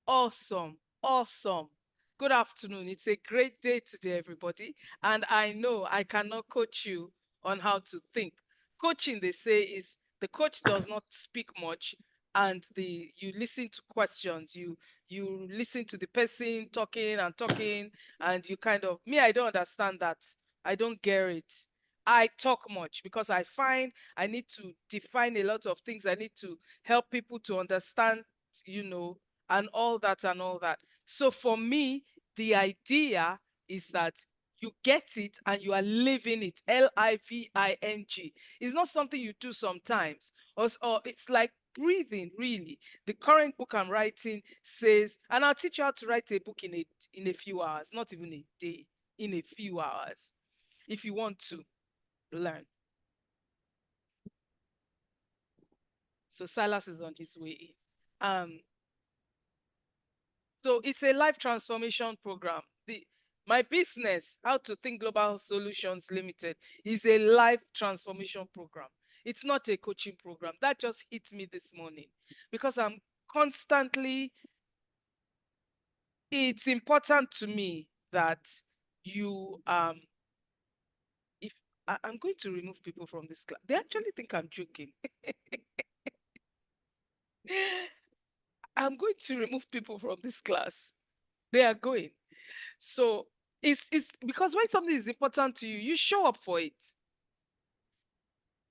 Awesome. Awesome. Good afternoon. It's a great day today, everybody. And I know I cannot coach you on how to think. Coaching, they say, is the coach does not speak much, and the you listen to questions. You listen to the person talking and talking, and you kind of me, I don't understand that. I don't get it. I talk much because I find I need to define a lot of things. I need to help people to understand, you know, and all that and all that. So for me, the idea is that you get it and you are living it. Living. It's not something you do sometimes, or it's like breathing, really. The current book I'm writing says, and I'll teach you how to write a book in a few hours, not even a day, in a few hours, if you want to learn. So Silas is on his way in. So it's a life transformation program. My business, How to Think Global Solutions Limited, is a life transformation program. It's not a coaching program. That just hit me this morning because I'm constantly, it's important to me that you, if I'm going to remove people from this class, they actually think I'm joking. I'm going to remove people from this class. They are going. So it's because when something is important to you, you show up for it.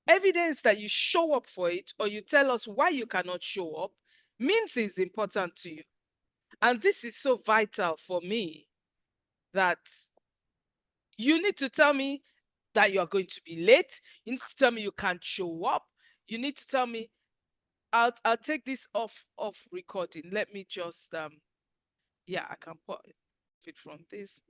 Evidence that you show up for it, or you tell us why you cannot show up, means it's important to you. And this is so vital for me that you need to tell me that you are going to be late. You need to tell me you can't show up. You need to tell me, I'll take this off recording. Let me just yeah, I can put it from this.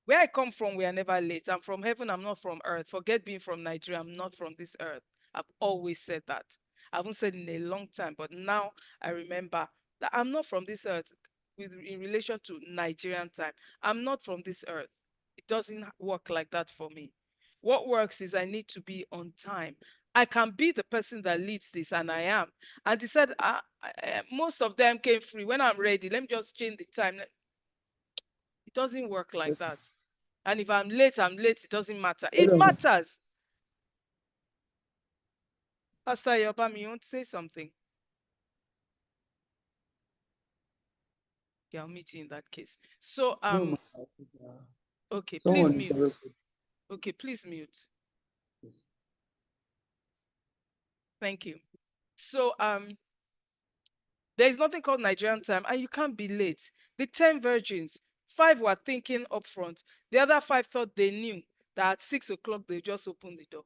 Where I come from, we are never late. I'm from heaven, I'm not from earth. Forget being from Nigeria, I'm not from this earth. I've always said that. I haven't said it in a long time, but now I remember that I'm not from this earth in relation to Nigerian time. I'm not from this earth. It doesn't work like that for me. What works is I need to be on time. I can be the person that leads this, and I am. And he said, most of them came free. When I'm ready, let me just change the time. It doesn't work like that. And if I'm late, I'm late. It doesn't matter. It matters. Pastor Yobami, you want to say something? Okay, I'll meet you in that case. So, No, ma, okay, please someone mute. interrupted. Okay, please mute. Yes. Thank you. So, there is nothing called Nigerian time, and you can't be late. The 10 virgins, 5 were thinking up front. The other 5 thought they knew that at 6 o'clock they just opened the door.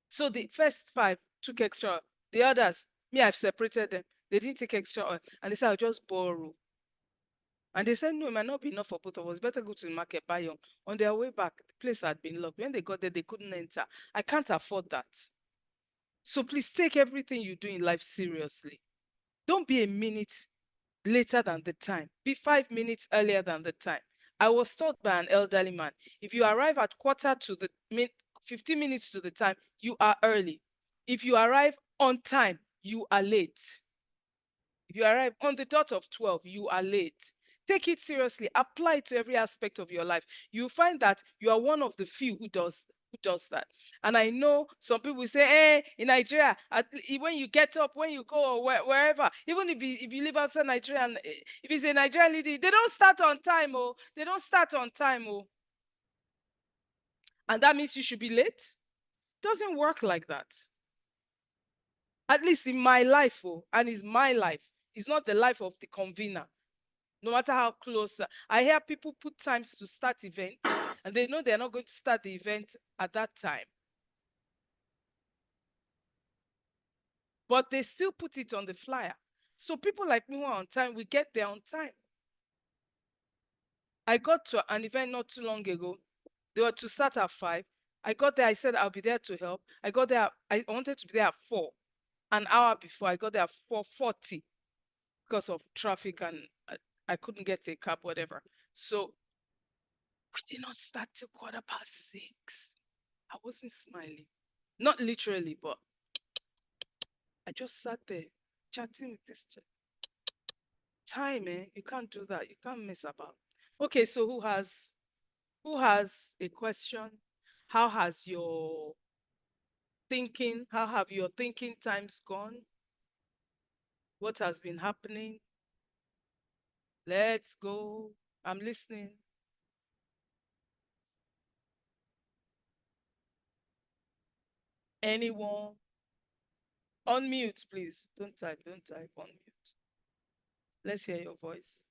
So the first 5 took extra oil. The others, me, I've separated them. They didn't take extra oil. And they said, I'll just borrow. And they said, no, it might not be enough for both of us. Better go to the market, buy young. On their way back, the place had been locked. When they got there, they couldn't enter. I can't afford that. So please take everything you do in life seriously. Don't be a minute later than the time. Be 5 minutes earlier than the time. I was taught by an elderly man, if you arrive at 15 minutes to the time, you are early. If you arrive on time, you are late. If you arrive on the dot of 12, you are late. Take it seriously. Apply it to every aspect of your life. You find that you are one of the few who does that. And I know some people say, hey, in Nigeria, when you get up, when you go or wherever, even if you live outside Nigeria, and if it's a Nigerian lady, they don't start on time, oh. They don't start on time, oh. And that means you should be late? It doesn't work like that. At least in my life, oh, and it's my life. It's not the life of the convener. No matter how close. I hear people put times to start events and they know they're not going to start the event at that time. But they still put it on the flyer. So people like me who are on time, we get there on time. I got to an event not too long ago. They were to start at 5. I got there, I said I'll be there to help. I got there, I wanted to be there at 4. An hour before, I got there at 4:40 because of traffic and I couldn't get a cab, whatever. So we did not start till 6:15. I wasn't smiling. Not literally, but I just sat there chatting with this chick. Time, eh? You can't do that. You can't mess about. Okay, so who has a question? How has your thinking, how have your thinking times gone? What has been happening? Let's go. I'm listening. Anyone? Unmute, please. Don't type. Don't type. Unmute. Let's hear your voice.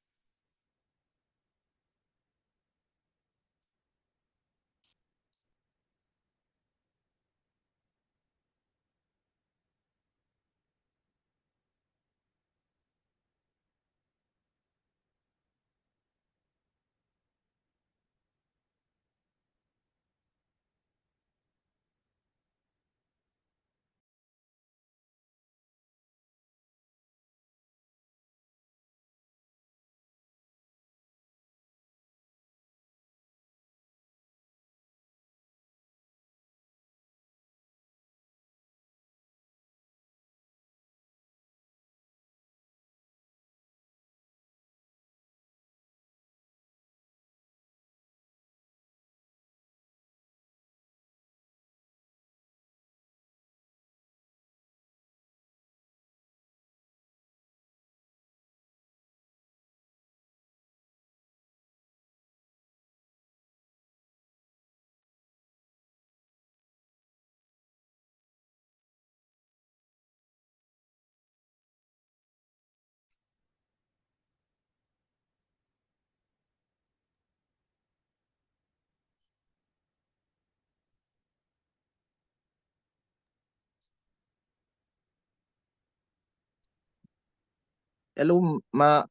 Hello, ma.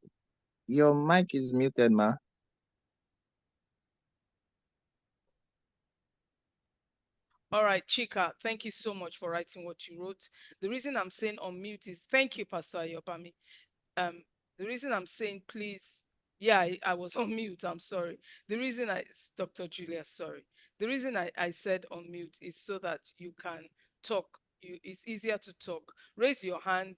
Your mic is muted, ma. All right, Chika, thank you so much for writing what you wrote. The reason I'm saying unmute is thank you, Pastor Ayobami. um the reason I'm saying please, yeah, I was on mute. I'm sorry. The reason Dr. Julia, sorry. The reason I said on mute is so that you can talk. It's easier to talk. Raise your hand,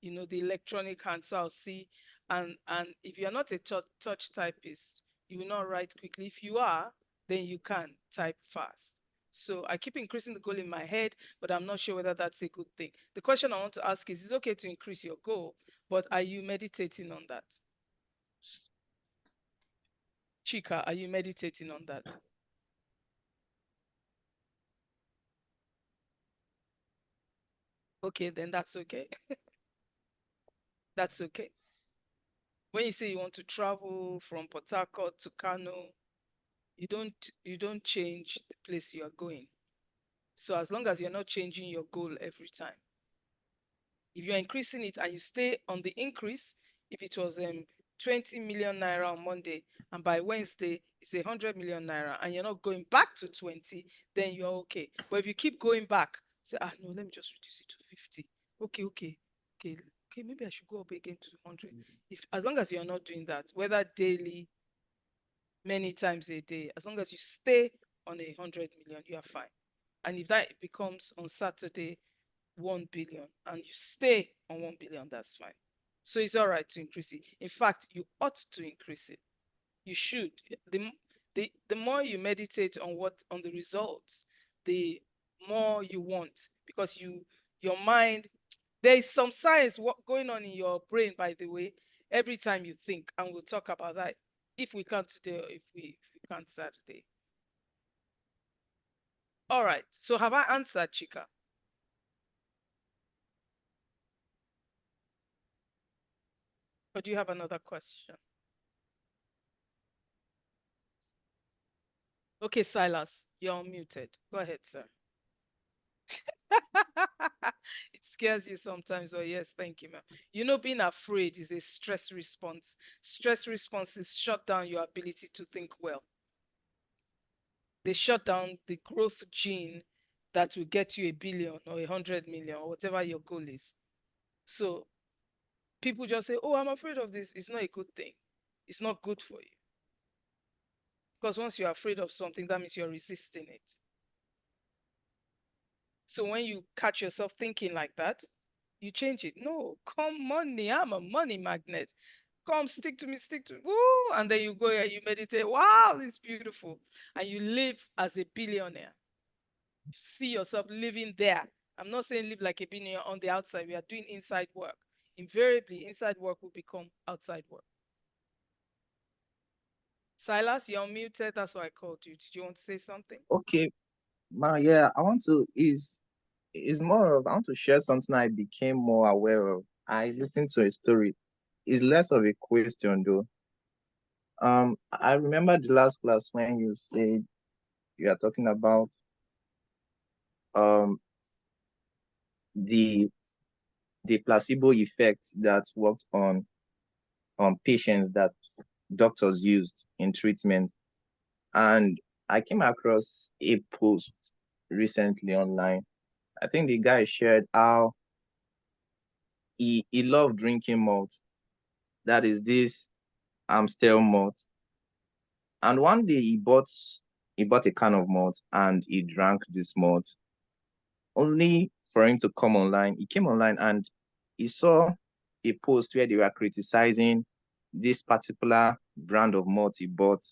the electronic hand, so I'll see. And if you're not a touch typist, you will not write quickly. If you are, then you can type fast. So I keep increasing the goal in my head, but I'm not sure whether that's a good thing. The question I want to ask is it okay to increase your goal, but are you meditating on that? Chika, are you meditating on that? Okay, then that's okay. That's okay. When you say you want to travel from Port Harcourt to Kano, you don't change the place you are going. So as long as you're not changing your goal every time, if you're increasing it and you stay on the increase, if it was 20 million naira on Monday and by Wednesday it's 100 million naira and you're not going back to 20, then you're okay. But if you keep going back, say, no, let me just reduce it to 50. Okay, maybe I should go up again to 100. If as long as you're not doing that, whether daily, many times a day, as long as you stay on 100 million, you are fine. And if that becomes on Saturday 1 billion and you stay on 1 billion, that's fine. So it's all right to increase it. In fact, you ought to increase it. You should. The more you meditate on the results, the more you want, because your mind, there is some science going on in your brain, by the way, every time you think, and we'll talk about that if we can today, or if we can't Saturday. All right. So have I answered, Chika? Or do you have another question? Okay, Silas, you're unmuted. Go ahead, sir. It scares you sometimes. Oh, yes, thank you, ma'am. Being afraid is a stress response. Stress responses shut down your ability to think well. They shut down the growth gene that will get you 1 billion or 100 million or whatever your goal is. So people just say, oh, I'm afraid of this. It's not a good thing. It's not good for you. Because once you're afraid of something, that means you're resisting it. So when you catch yourself thinking like that, you change it. No, come money. I'm a money magnet. Come, stick to me, stick to me. Woo! And then you go and you meditate. Wow, it's beautiful. And you live as a billionaire. You see yourself living there. I'm not saying live like a billionaire on the outside. We are doing inside work. Invariably, inside work will become outside work. Silas, you're muted. That's why I called you. Did you want to say something? Okay, yeah, is more of, I want to share something I became more aware of. I listened to a story. It's less of a question though. I remember the last class when you said you are talking about um the the placebo effect that worked on patients that doctors used in treatment. And I came across a post recently online. I think the guy shared how he loved drinking malt. That is this Amstel malt. And one day he bought a can of malt and he drank this malt. Only for him to come online. He came online and he saw a post where they were criticizing this particular brand of malt he bought.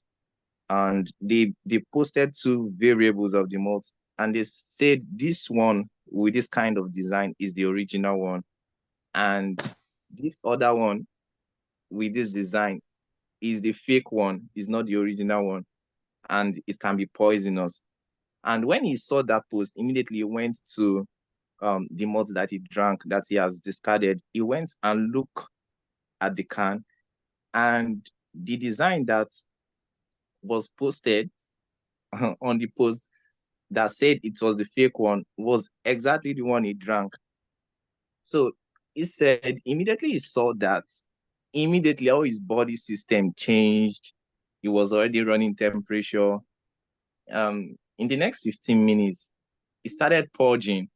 And they posted two variables of the malt and they said this one with this kind of design is the original one. And this other one with this design is the fake one, is not the original one, and it can be poisonous. And when he saw that post, immediately he went to the malt that he drank that he has discarded. He went and looked at the can, and the design that was posted on the post that said it was the fake one was exactly the one he drank. So he said immediately he saw that, immediately all his body system changed. He was already running temperature. In the next 15 minutes, he started purging.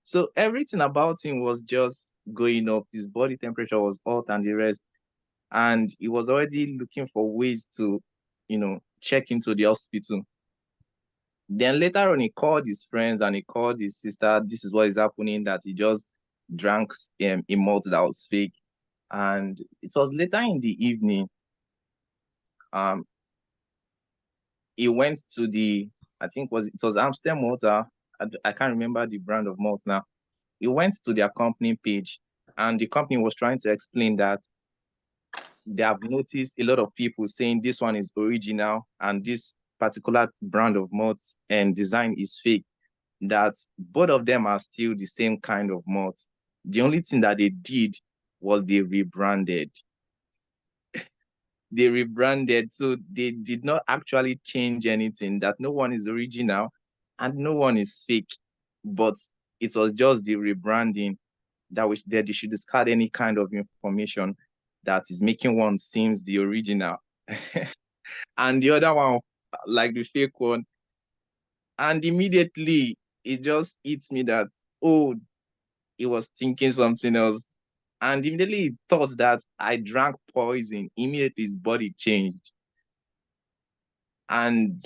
So everything about him was just going up. His body temperature was hot and the rest. And he was already looking for ways to, check into the hospital. Then later on, he called his friends and he called his sister. This is what is happening, that he just drank a malt that was fake. And it was later in the evening, um, he went to I think it was Amstel Malt. I can't remember the brand of malt now. He went to their company page and the company was trying to explain that they have noticed a lot of people saying this one is original and this particular brand of malt and design is fake, that both of them are still the same kind of malt. The only thing that they did was they rebranded. They rebranded, so they did not actually change anything, that no one is original and no one is fake. But it was just the rebranding that they should discard any kind of information that is making one seems the original. And the other one, like the fake one. And immediately it just hits me that, oh, he was thinking something else. And immediately he thought that I drank poison. Immediately his body changed. And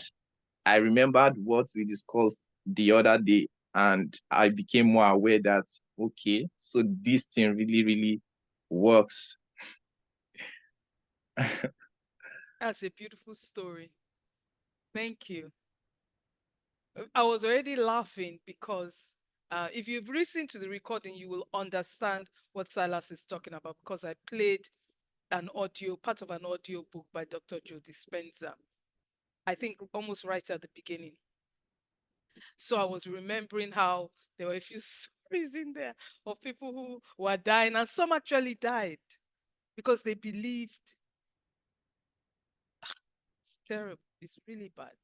I remembered what we discussed the other day. And I became more aware that, okay, so this thing really, really works. That's a beautiful story. Thank you. I was already laughing because if you've listened to the recording, you will understand what Silas is talking about, because I played part of an audio book by Dr. Joe Dispenza, I think almost right at the beginning. So I was remembering how there were a few stories in there of people who were dying, and some actually died because they believed. It's terrible. It's really bad.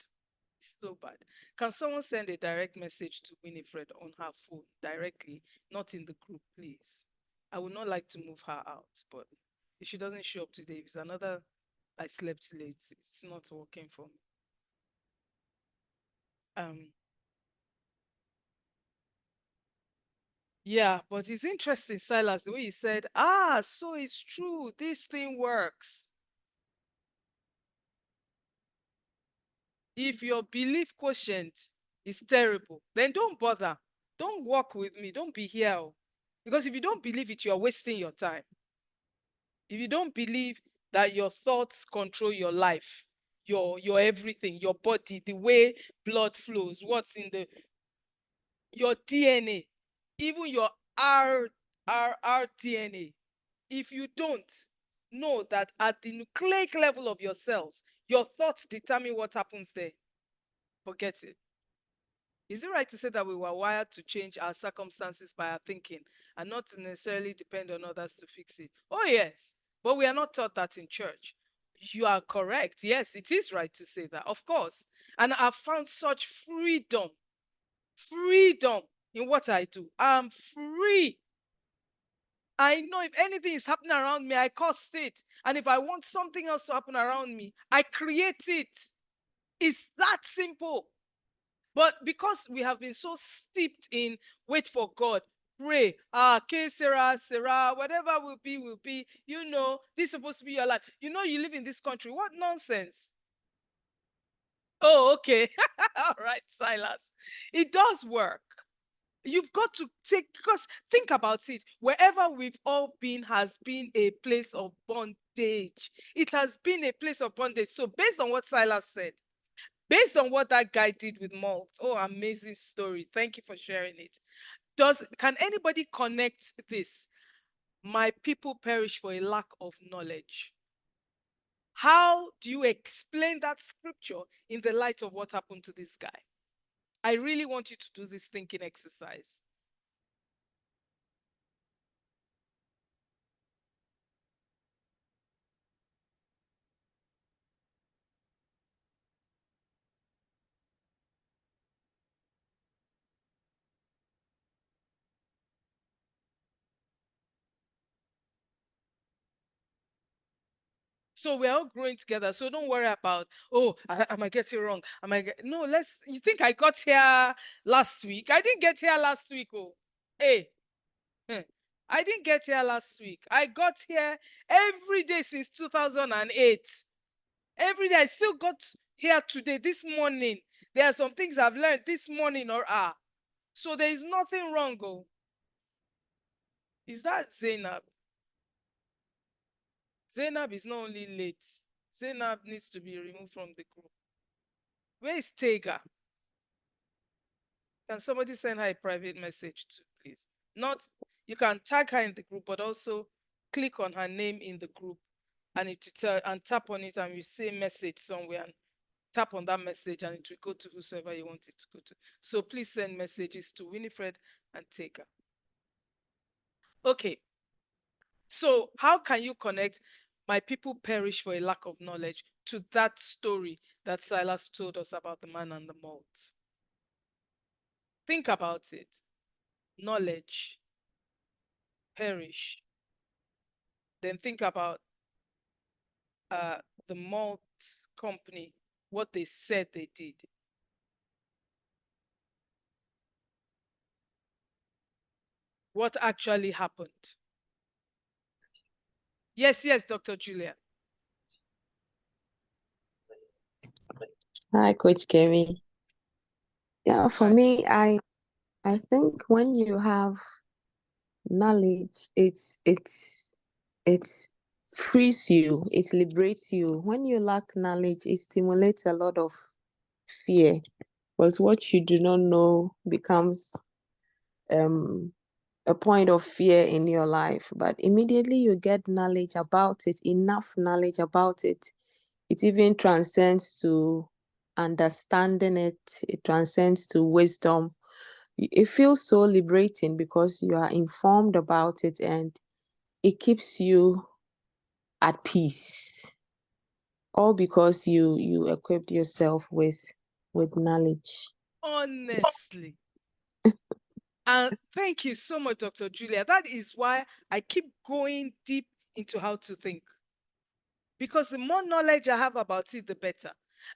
It's so bad. Can someone send a direct message to Winifred on her phone directly, not in the group, please? I would not like to move her out, but if she doesn't show up today, if it's another I slept late, it's not working for me. Yeah, but it's interesting, Silas, the way you said, so it's true, this thing works. If your belief quotient is terrible, then don't bother. Don't walk with me. Don't be here. Because if you don't believe it, you're wasting your time. if you don't believe that your thoughts control your life, your everything, your body, the way blood flows, what's in your DNA, even your rDNA, if you don't know that at the nucleic level of your cells, your thoughts determine what happens there, forget it. Is it right to say that we were wired to change our circumstances by our thinking and not to necessarily depend on others to fix it? Oh, yes. But we are not taught that in church. You are correct. Yes, it is right to say that, of course. And I've found such freedom in what I do. I'm free. I know if anything is happening around me, I cause it. And if I want something else to happen around me, I create it. It's that simple. But because we have been so steeped in wait for God, pray, okay, Sarah, whatever will be, you know, this is supposed to be your life. You know, you live in this country. What nonsense. Oh, okay. All right, Silas. It does work. You've got to take, because think about it, wherever we've all been has been a place of bondage. It has been a place of bondage. So based on what Silas said, based on what that guy did with malt, oh, amazing story. Thank you for sharing it. Can anybody connect this? My people perish for a lack of knowledge. How do you explain that scripture in the light of what happened to this guy? I really want you to do this thinking exercise. So we're all growing together. So don't worry about, oh, am I getting it wrong? No, you think I got here last week? I didn't get here last week. Oh, hey, I didn't get here last week. I got here every day since 2008. Every day I still got here today, this morning. There are some things I've learned this morning so there is nothing wrong. Oh, is that Zainab? Zainab is not only late. Zainab needs to be removed from the group. Where is Tega? Can somebody send her a private message too, please? Not, you can tag her in the group, but also click on her name in the group and tap on it, and you see a message somewhere, and tap on that message and it will go to whosoever you want it to go to. So please send messages to Winifred and Tega. Okay. So how can you connect my people perish for a lack of knowledge to that story that Silas told us about the man and the malt? Think about it. Knowledge, perish. Then think about the malt company, what they said they did. What actually happened? Yes, Dr. Julia. Hi, Coach Kemi. Yeah, for me, I think when you have knowledge, it frees you, it liberates you. When you lack knowledge, it stimulates a lot of fear, because what you do not know becomes a point of fear in your life. But immediately you get knowledge about it, enough knowledge about it, it even transcends to understanding it. It transcends to wisdom. It feels so liberating because you are informed about it, and it keeps you at peace. All because you equipped yourself with knowledge. Honestly. And thank you so much, Dr. Julia. That is why I keep going deep into how to think. Because the more knowledge I have about it, the better.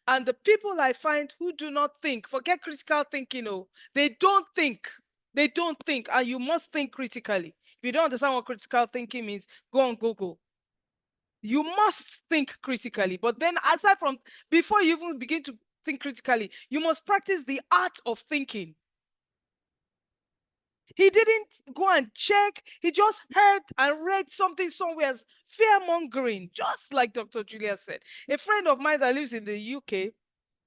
And the people I find who do not think, forget critical thinking, they don't think. They don't think. And you must think critically. If you don't understand what critical thinking means, go on Google. You must think critically. But then aside from, before you even begin to think critically, you must practice the art of thinking. He didn't go and check. He just heard and read something somewhere, fear-mongering, just like Dr. Julia said. A friend of mine that lives in the UK,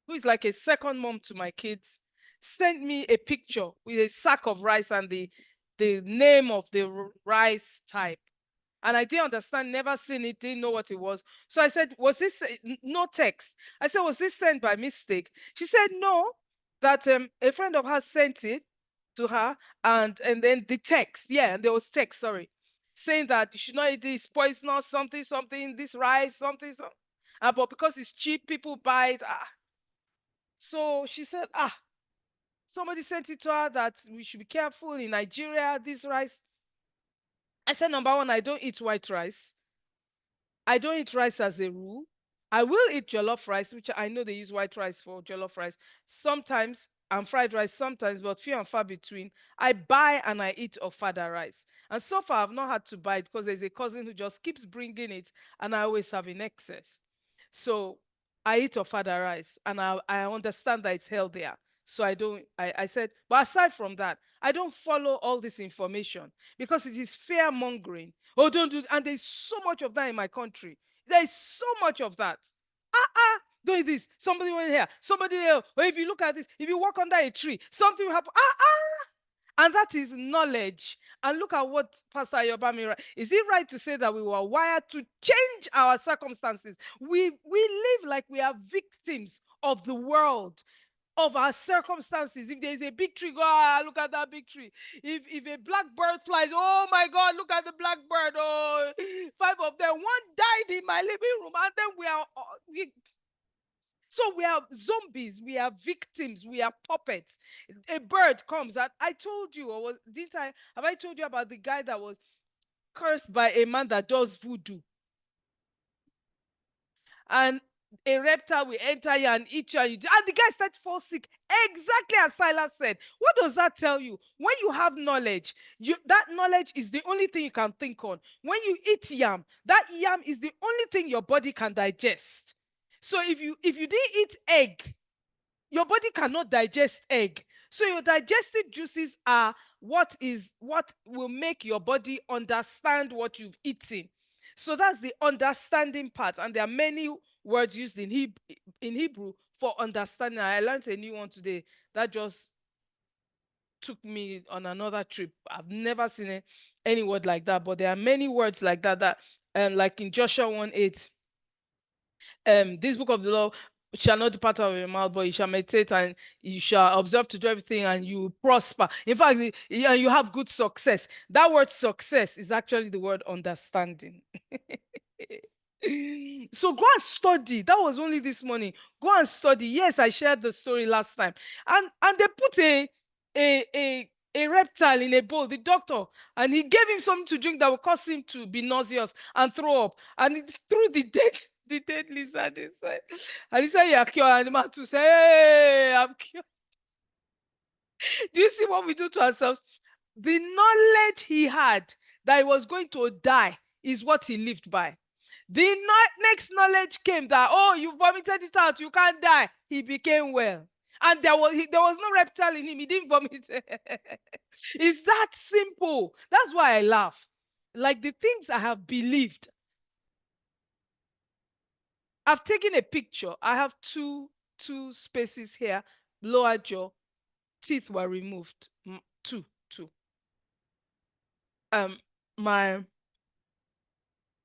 who is like a second mom to my kids, sent me a picture with a sack of rice and the name of the rice type. And I didn't understand, never seen it, didn't know what it was. So I said, was this, no text. I said, was this sent by mistake? She said, no, that a friend of hers sent it to her, and then the text, yeah, and there was text, sorry, saying that you should not eat this, poisonous, something, this rice, something. But because it's cheap, people buy it. So she said, somebody sent it to her that we should be careful in Nigeria, this rice. I said, number one, I don't eat white rice. I don't eat rice as a rule. I will eat jollof rice, which I know they use white rice for jollof rice sometimes, and fried rice sometimes, but few and far between. I buy and I eat ofada rice. And so far, I've not had to buy it because there's a cousin who just keeps bringing it, and I always have in excess. So I eat ofada rice, and I understand that it's healthier. So I don't, I said, but aside from that, I don't follow all this information because it is fear mongering. Oh, don't do, and there's so much of that in my country. There's so much of that. Doing this, somebody went here, somebody else. Or if you look at this, if you walk under a tree, something will happen. And that is knowledge. And look at what Pastor Ayobami writes. Is it right to say that we were wired to change our circumstances? We live like we are victims of the world, of our circumstances. If there's a big tree, go, look at that big tree. If a blackbird flies, oh my God, look at the blackbird. Oh, 5 of them. One died in my living room, and then so we are zombies, we are victims, we are puppets. A bird comes, and I told you, have I told you about the guy that was cursed by a man that does voodoo? And a reptile will enter you and eat you, and the guy started to fall sick, exactly as Silas said. What does that tell you? When you have knowledge, that knowledge is the only thing you can think on. When you eat yam, that yam is the only thing your body can digest. So if you didn't eat egg, your body cannot digest egg. So your digestive juices are what will make your body understand what you've eaten. So that's the understanding part. And there are many words used in Hebrew for understanding. I learned a new one today that just took me on another trip. I've never seen any word like that, but there are many words like that like in Joshua 1:8. This book of the law shall not depart out of your mouth, but you shall meditate and you shall observe to do everything, and you prosper. In fact, you have good success. That word success is actually the word understanding. So go and study. That was only this morning. Go and study. Yes, I shared the story last time. And they put a reptile in a bowl, the doctor, and he gave him something to drink that would cause him to be nauseous and throw up. And he threw the dead lizard inside. And he said, "You're cured." And the man too said, "Hey, I'm cured." Do you see what we do to ourselves? The knowledge he had that he was going to die is what he lived by. The next knowledge came that, oh, you vomited it out, you can't die. He became well. And there was no reptile in him. He didn't vomit. It's that simple. That's why I laugh. Like the things I have believed. I've taken a picture. I have two spaces here. Lower jaw. Teeth were removed. Two. My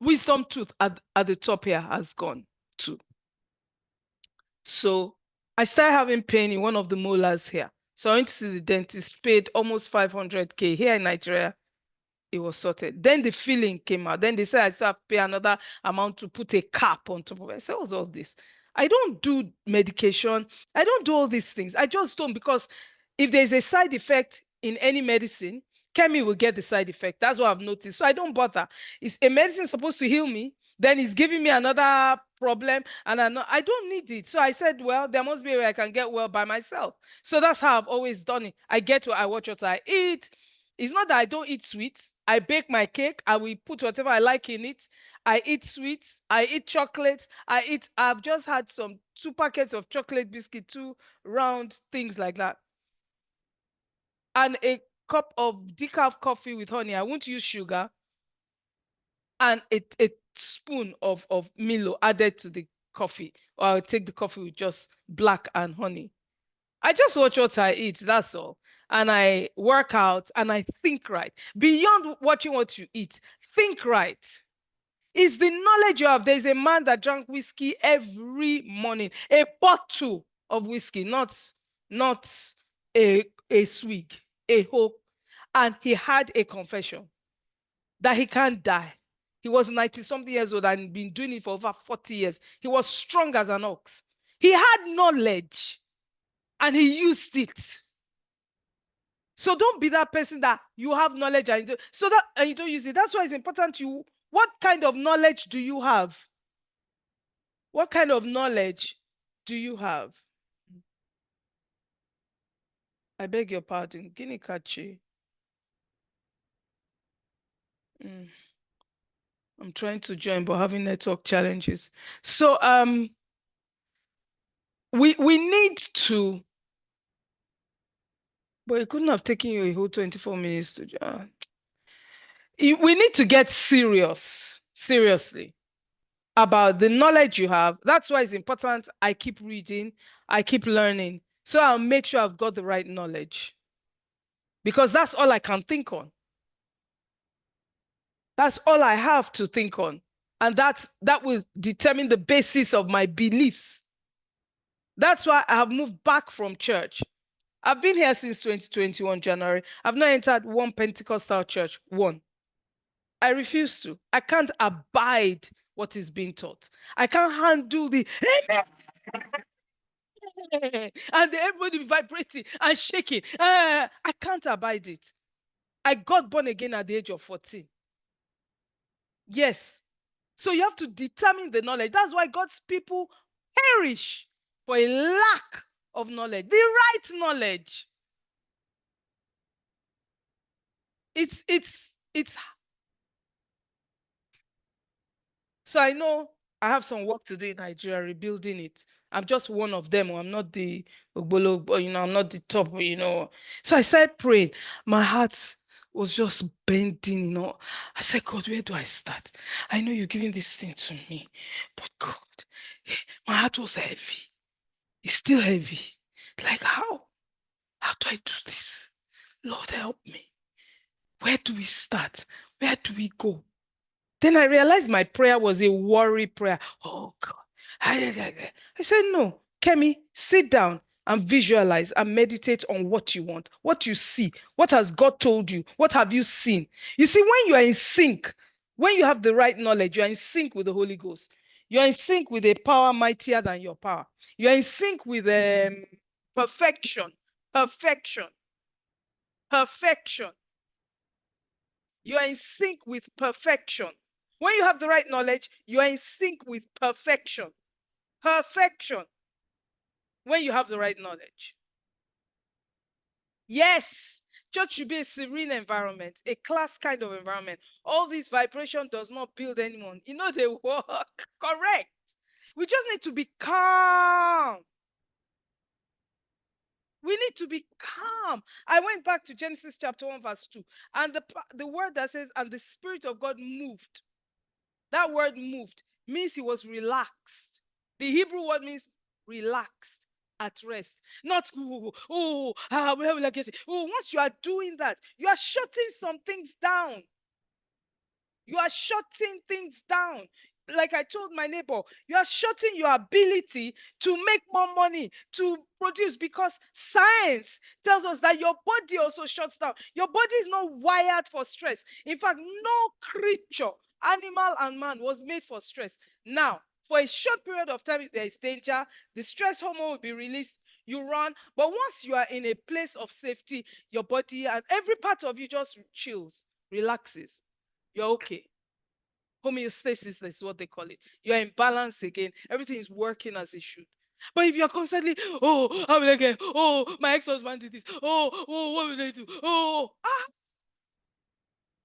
wisdom tooth at the top here has gone too. So I started having pain in one of the molars here. So I went to see the dentist, paid almost 500K. Here in Nigeria, it was sorted. Then the filling came out. Then they said I still have to pay another amount to put a cap on top of it. I said, what's all this? I don't do medication. I don't do all these things. I just don't, because if there's a side effect in any medicine, Kemi will get the side effect. That's what I've noticed. So I don't bother. Is a medicine supposed to heal me? Then it's giving me another problem, and I don't need it. So I said, well, there must be a way I can get well by myself. So that's how I've always done it. I get what I watch, what I eat. It's not that I don't eat sweets. I bake my cake. I will put whatever I like in it. I eat sweets. I eat chocolate. I've just had 2 packets of chocolate biscuit, 2 round things like that. And cup of decaf coffee with honey. I won't use sugar. And a spoon of Milo added to the coffee. Or I'll take the coffee with just black and honey. I just watch what I eat, that's all. And I work out and I think right. Beyond watching what you eat, think right. It's the knowledge you have. There's a man that drank whiskey every morning, a bottle of whiskey, not a swig, a whole. And he had a confession that he can't die. He was 90-something years old and been doing it for over 40 years. He was strong as an ox. He had knowledge and he used it. So don't be that person that you have knowledge and you don't use it. That's why it's important you. What kind of knowledge do you have? What kind of knowledge do you have? I beg your pardon. Guinea Kachi. I'm trying to join, but having network challenges. So we need to, but it couldn't have taken you a whole 24 minutes to join. We need to get seriously about the knowledge you have. That's why it's important I keep reading, I keep learning, so I'll make sure I've got the right knowledge. Because that's all I can think on. That's all I have to think on. And that will determine the basis of my beliefs. That's why I have moved back from church. I've been here since 2021 January. I've not entered one Pentecostal church, one. I refuse to. I can't abide what is being taught. I can't handle the and everybody vibrating and shaking. I can't abide it. I got born again at the age of 14. Yes. So you have to determine the knowledge. That's why God's people perish for a lack of knowledge. The right knowledge. It's so I know I have some work to do in Nigeria, rebuilding it. I'm just one of them. I'm not the Ogbolo, I'm not the top, So I started praying. My heart was just bending, I said, God, where do I start? I know you're giving this thing to me, but God, my heart was heavy. It's still heavy. Like, how? How do I do this? Lord, help me. Where do we start? Where do we go? Then I realized my prayer was a worry prayer. Oh, God. I said, no, Kemi, sit down and visualize and meditate on what you want, what you see, what has God told you, what have you seen? You see, when you are in sync, when you have the right knowledge, you are in sync with the Holy Ghost. You are in sync with a power mightier than your power. You are in sync with perfection. You are in sync with perfection. When you have the right knowledge, you are in sync with perfection. Perfection. When you have the right knowledge. Yes, church should be a serene environment, a class kind of environment. All this vibration does not build anyone. They work. Correct. We just need to be calm. We need to be calm. I went back to Genesis chapter 1 verse 2. And the word that says, and the Spirit of God moved. That word moved means he was relaxed. The Hebrew word means relaxed, at rest. Not, where will I get it? Once you are doing that, you are shutting some things down. You are shutting things down. Like I told my neighbor, you are shutting your ability to make more money, to produce, because science tells us that your body also shuts down. Your body is not wired for stress. In fact, no creature, animal and man, was made for stress. Now, for a short period of time, there is danger. The stress hormone will be released. You run. But once you are in a place of safety, your body and every part of you just chills, relaxes. You're okay. Homeostasis is what they call it. You're in balance again. Everything is working as it should. But if you're constantly, how will I get? My ex-husband did this. What will they do?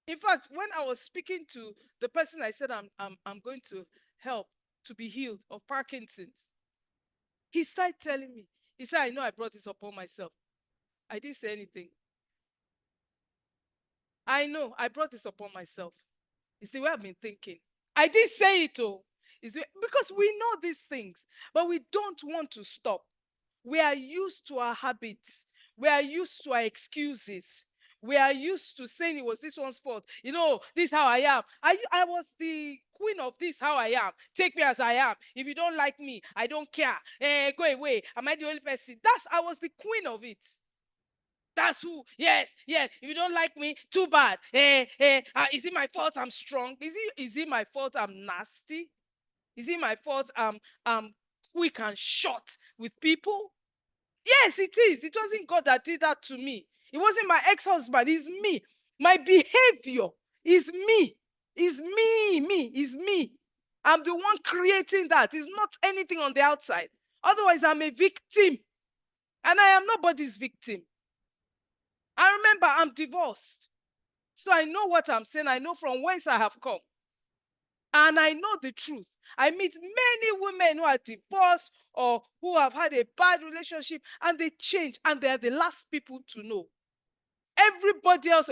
In fact, when I was speaking to the person I said I'm going to help to be healed of Parkinson's, he started telling me. He said, I know I brought this upon myself. I didn't say anything. I know I brought this upon myself. It's the way I've been thinking. I did say it, oh. Because we know these things, but we don't want to stop. We are used to our habits. We are used to our excuses. We are used to saying it was this one's fault. You know, this is how I am. I was the queen of this how I am. Take me as I am. If you don't like me, I don't care. Go away. Am I the only person? I was the queen of it. That's who. Yes. If you don't like me, too bad. Is it my fault I'm strong? Is it my fault I'm nasty? Is it my fault I'm quick and short with people? Yes, it is. It wasn't God that did that to me. It wasn't my ex-husband. It's me. My behavior is me. It's me. I'm the one creating that. It's not anything on the outside. Otherwise, I'm a victim. And I am nobody's victim. I remember I'm divorced. So I know what I'm saying. I know from whence I have come. And I know the truth. I meet many women who are divorced or who have had a bad relationship and they change and they're the last people to know. Everybody else,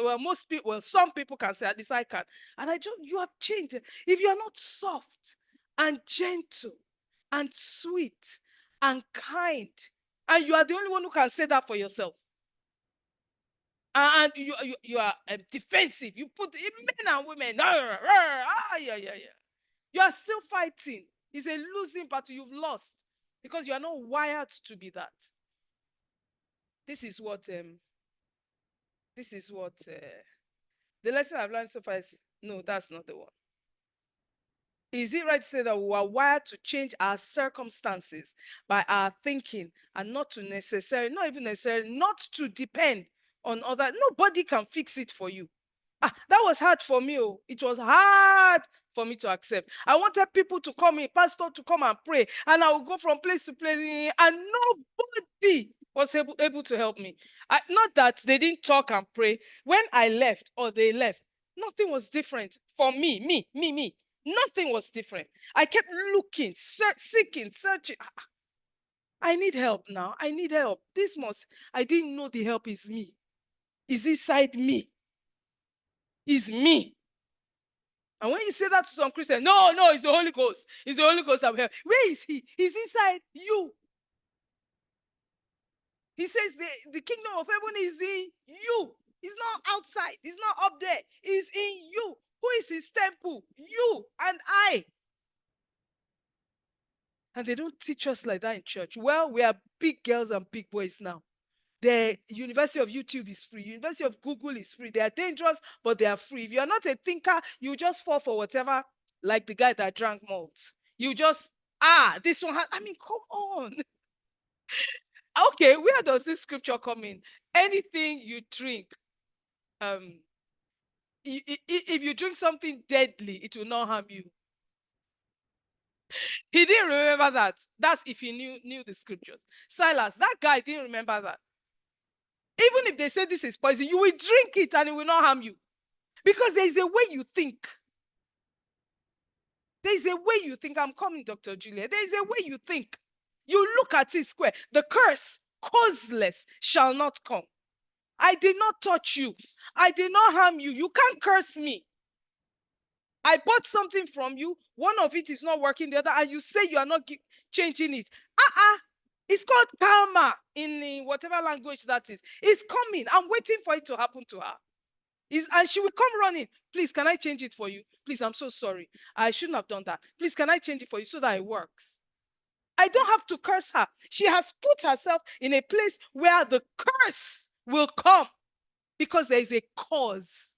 some people can say, at least I can. And you have changed. If you are not soft and gentle and sweet and kind, and you are the only one who can say that for yourself, and you are defensive, you put men and women, you are still fighting. It's a losing battle. You've lost because you are not wired to be that. This is what the lesson I've learned so far is, no, that's not the one. Is it right to say that we are wired to change our circumstances by our thinking and not even necessarily, not to depend on others? Nobody can fix it for you. That was hard for me. It was hard for me to accept. I wanted people to come in, pastor to come and pray, and I would go from place to place, and nobody was able to help me. Not that they didn't talk and pray. When I left or they left, nothing was different for me. Nothing was different. I kept looking, seeking, searching. I need help now. I need help. I didn't know the help is me. Is inside me. Is me. And when you say that to some Christians, no, it's the Holy Ghost. It's the Holy Ghost that will help. Where is he? He's inside you. He says the kingdom of heaven is in you. It's not outside. It's not up there. It's in you. Who is his temple? You and I. And they don't teach us like that in church. Well, we are big girls and big boys now. The University of YouTube is free. University of Google is free. They are dangerous, but they are free. If you're not a thinker, you just fall for whatever, like the guy that drank malt. You just, this one has, come on. Okay, where does this scripture come in? Anything you drink, if you drink something deadly, it will not harm you. He didn't remember that. That's if he knew the scriptures. Silas, that guy didn't remember that. Even if they say this is poison, you will drink it and it will not harm you. Because there is a way you think. There is a way you think. I'm coming, Dr. Julia. There is a way you think. You look at it square. The curse, causeless, shall not come. I did not touch you. I did not harm you. You can't curse me. I bought something from you. One of it is not working, the other, and you say you are not changing it. It's called karma in whatever language that is. It's coming. I'm waiting for it to happen to her. And she will come running. Please, can I change it for you? Please, I'm so sorry. I shouldn't have done that. Please, can I change it for you so that it works? I don't have to curse her. She has put herself in a place where the curse will come because there is a cause.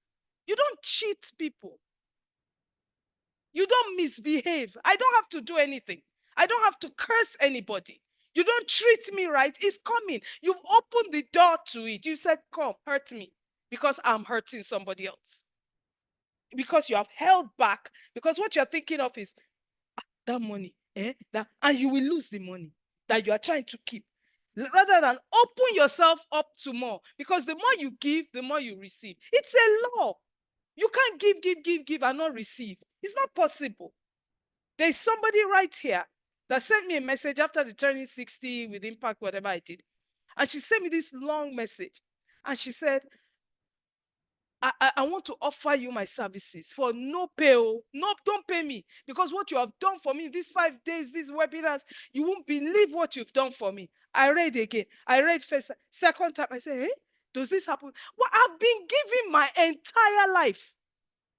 You don't cheat people. You don't misbehave. I don't have to do anything. I don't have to curse anybody. You don't treat me right. It's coming. You've opened the door to it. You said, come, hurt me because I'm hurting somebody else. Because you have held back. Because what you're thinking of is that money. And you will lose the money that you are trying to keep. Rather than open yourself up to more. Because the more you give, the more you receive. It's a law. You can't give and not receive. It's not possible. There's somebody right here that sent me a message after the turning 60 with Impact, whatever I did. And she sent me this long message. And she said, I want to offer you my services for no pay. No, don't pay me, because what you have done for me these 5 days, these webinars, you won't believe what you've done for me. I read again. I read first, second time. I say, hey, does this happen? Well, I've been giving my entire life.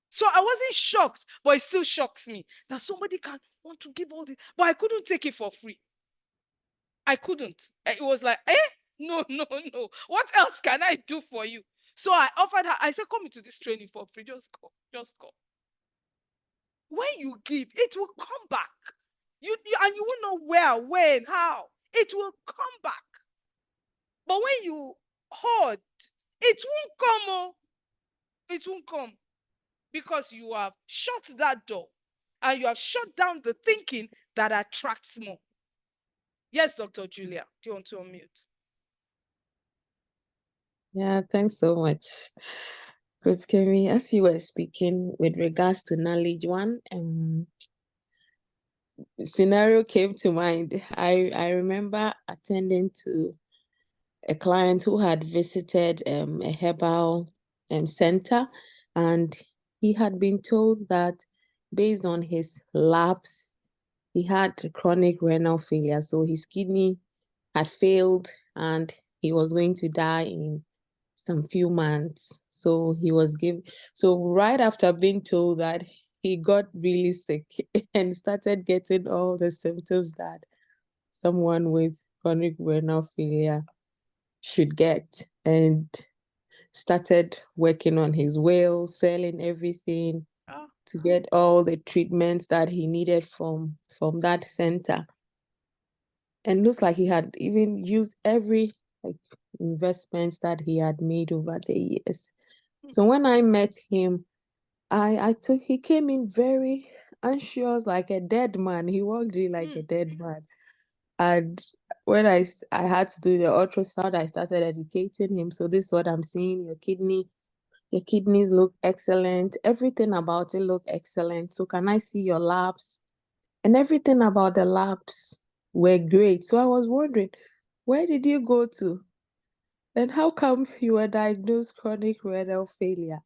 So I wasn't shocked, but it still shocks me that somebody can want to give all this, but I couldn't take it for free. I couldn't. It was like, no, no, no. What else can I do for you? So I offered her, I said, come into this training for free. Just come. Just come. When you give, it will come back. And you won't know where, when, how. It will come back. But when you hoard, it won't come. Oh. It won't come. Because you have shut that door. And you have shut down the thinking that attracts more. Yes, Dr. Julia, do you want to unmute? Yeah, thanks so much. Coach Kemi, as you were speaking with regards to knowledge, one scenario came to mind. I remember attending to a client who had visited a herbal center, and he had been told that based on his labs, he had chronic renal failure. So his kidney had failed and he was going to die in some few months. So right after being told that, he got really sick and started getting all the symptoms that someone with chronic renal failure should get, and started working on his will, selling everything to get all the treatments that he needed from that center. And looks like he had even used every investment that he had made over the years. So when I met him, he came in very anxious, like a dead man. He walked in like a dead man. And when I had to do the ultrasound, I started educating him. So this is what I'm seeing. Your kidneys look excellent. Everything about it look excellent. So can I see your labs? And everything about the labs were great. So I was wondering, where did you go to? And how come you were diagnosed chronic renal failure?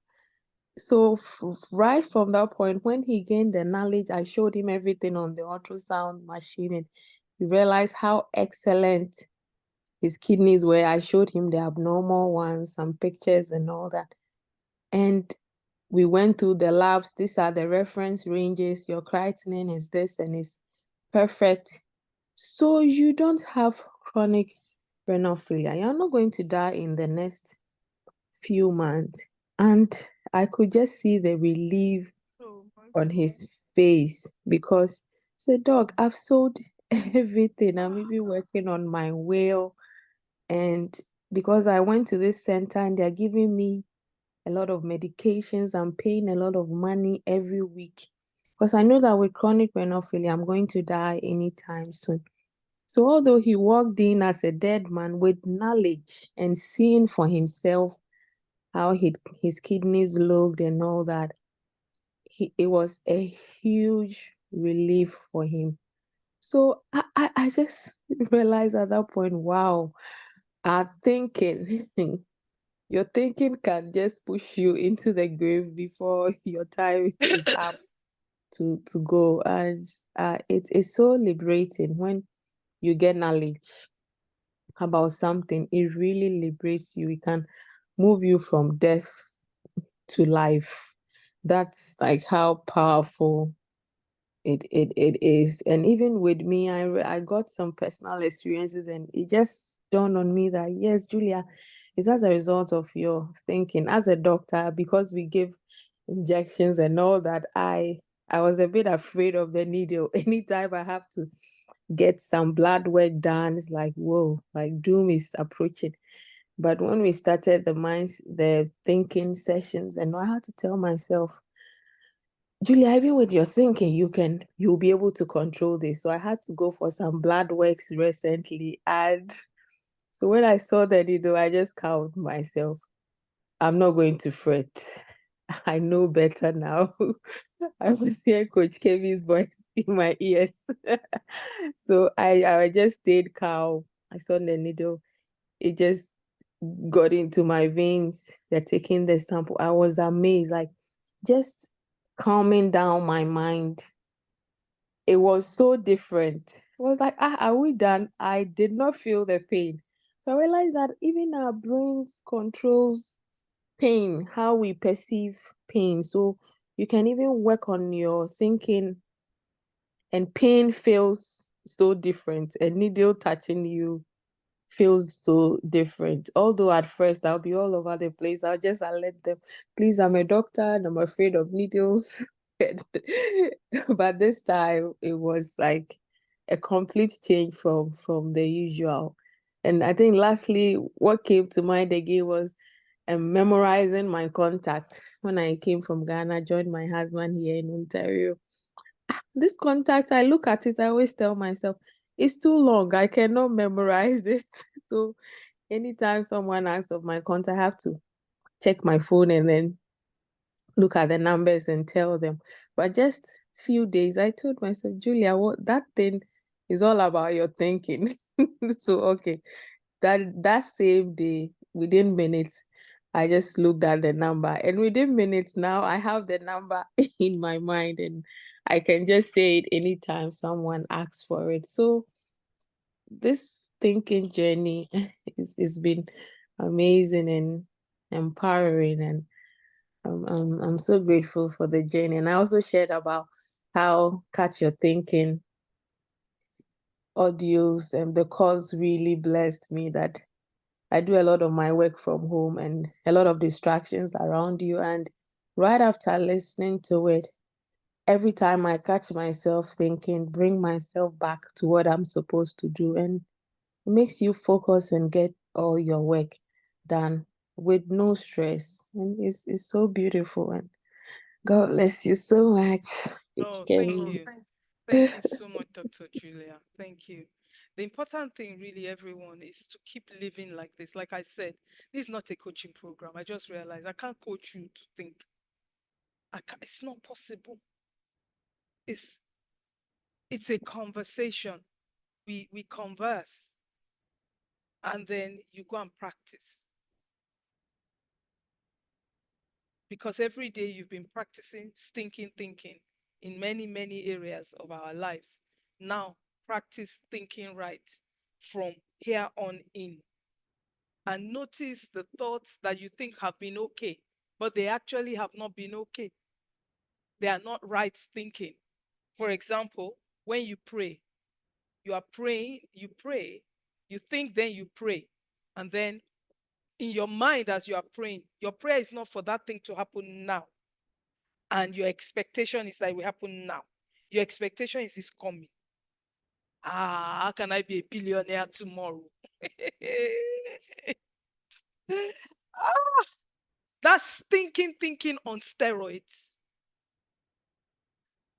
So right from that point, when he gained the knowledge, I showed him everything on the ultrasound machine, and he realized how excellent his kidneys were. I showed him the abnormal ones, some pictures and all that. And we went through the labs. These are the reference ranges. Your creatinine is this and it's perfect. So you don't have chronic renal failure. You're not going to die in the next few months. And I could just see the relief on his face, because he said, Doc, I've sold everything. I'm even working on my will. And because I went to this center and they're giving me a lot of medications, I'm paying a lot of money every week, because I know that with chronic renal failure, I'm going to die anytime soon. So although he walked in as a dead man with knowledge and seeing for himself how his kidneys looked and all that, it was a huge relief for him. So I just realized at that point, wow, our thinking, your thinking can just push you into the grave before your time is up to go. And it's so liberating when you get knowledge about something. It really liberates you. It can move you from death to life. That's like how powerful it is. And even with me, I got some personal experiences, and it just dawned on me that yes, Julia, it's as a result of your thinking. As a doctor, because we give injections and all that, I was a bit afraid of the needle. Anytime I have to get some blood work done, it's like, whoa, like doom is approaching. But when we started the thinking sessions, and I had to tell myself, Julia, even with your thinking, you'll be able to control this. So I had to go for some blood works recently. And so when I saw the needle, I just calmed myself. I'm not going to fret. I know better now. I was hearing Coach Kevin's voice in my ears. So I just stayed calm. I saw the needle. It just got into my veins. They're taking the sample. I was amazed, like just calming down my mind. It was so different. It was like, are we done? I did not feel the pain. So I realized that even our brains controls pain, how we perceive pain. So you can even work on your thinking, and pain feels so different. A needle touching you feels so different. Although at first I'll be all over the place. I'll let them, please, I'm a doctor and I'm afraid of needles. But this time it was like a complete change from the usual. And I think lastly, what came to mind again was memorizing my contact. When I came from Ghana, joined my husband here in Ontario. This contact, I look at it, I always tell myself, it's too long. I cannot memorize it. So anytime someone asks of my contact, I have to check my phone and then look at the numbers and tell them. But just few days, I told myself, Julia, what that thing is all about your thinking. So okay, that same day, within minutes, I just looked at the number, and within minutes now I have the number in my mind, and I can just say it anytime someone asks for it. So this thinking journey it's been amazing and empowering, and I'm so grateful for the journey. And I also shared about how Catch Your Thinking audios and the course really blessed me, that I do a lot of my work from home and a lot of distractions around you. And right after listening to it, every time I catch myself thinking, bring myself back to what I'm supposed to do. And it makes you focus and get all your work done with no stress. And it's so beautiful. And God bless you so much. Oh, thank you. Thank you so much, Dr. Julia. Thank you. The important thing, really, everyone, is to keep living like this. Like I said, this is not a coaching program. I just realized I can't coach you to think. It's not possible. It's a conversation. We converse, and then you go and practice. Because every day you've been practicing stinking thinking in many, many areas of our lives. Now, practice thinking right from here on in. And notice the thoughts that you think have been okay, but they actually have not been okay. They are not right thinking. For example, when you pray, you are praying, you pray, you think, then you pray. And then in your mind, as you are praying, your prayer is not for that thing to happen now. And your expectation is that it will happen now. Your expectation is it's coming. How can I be a billionaire tomorrow? That's thinking on steroids.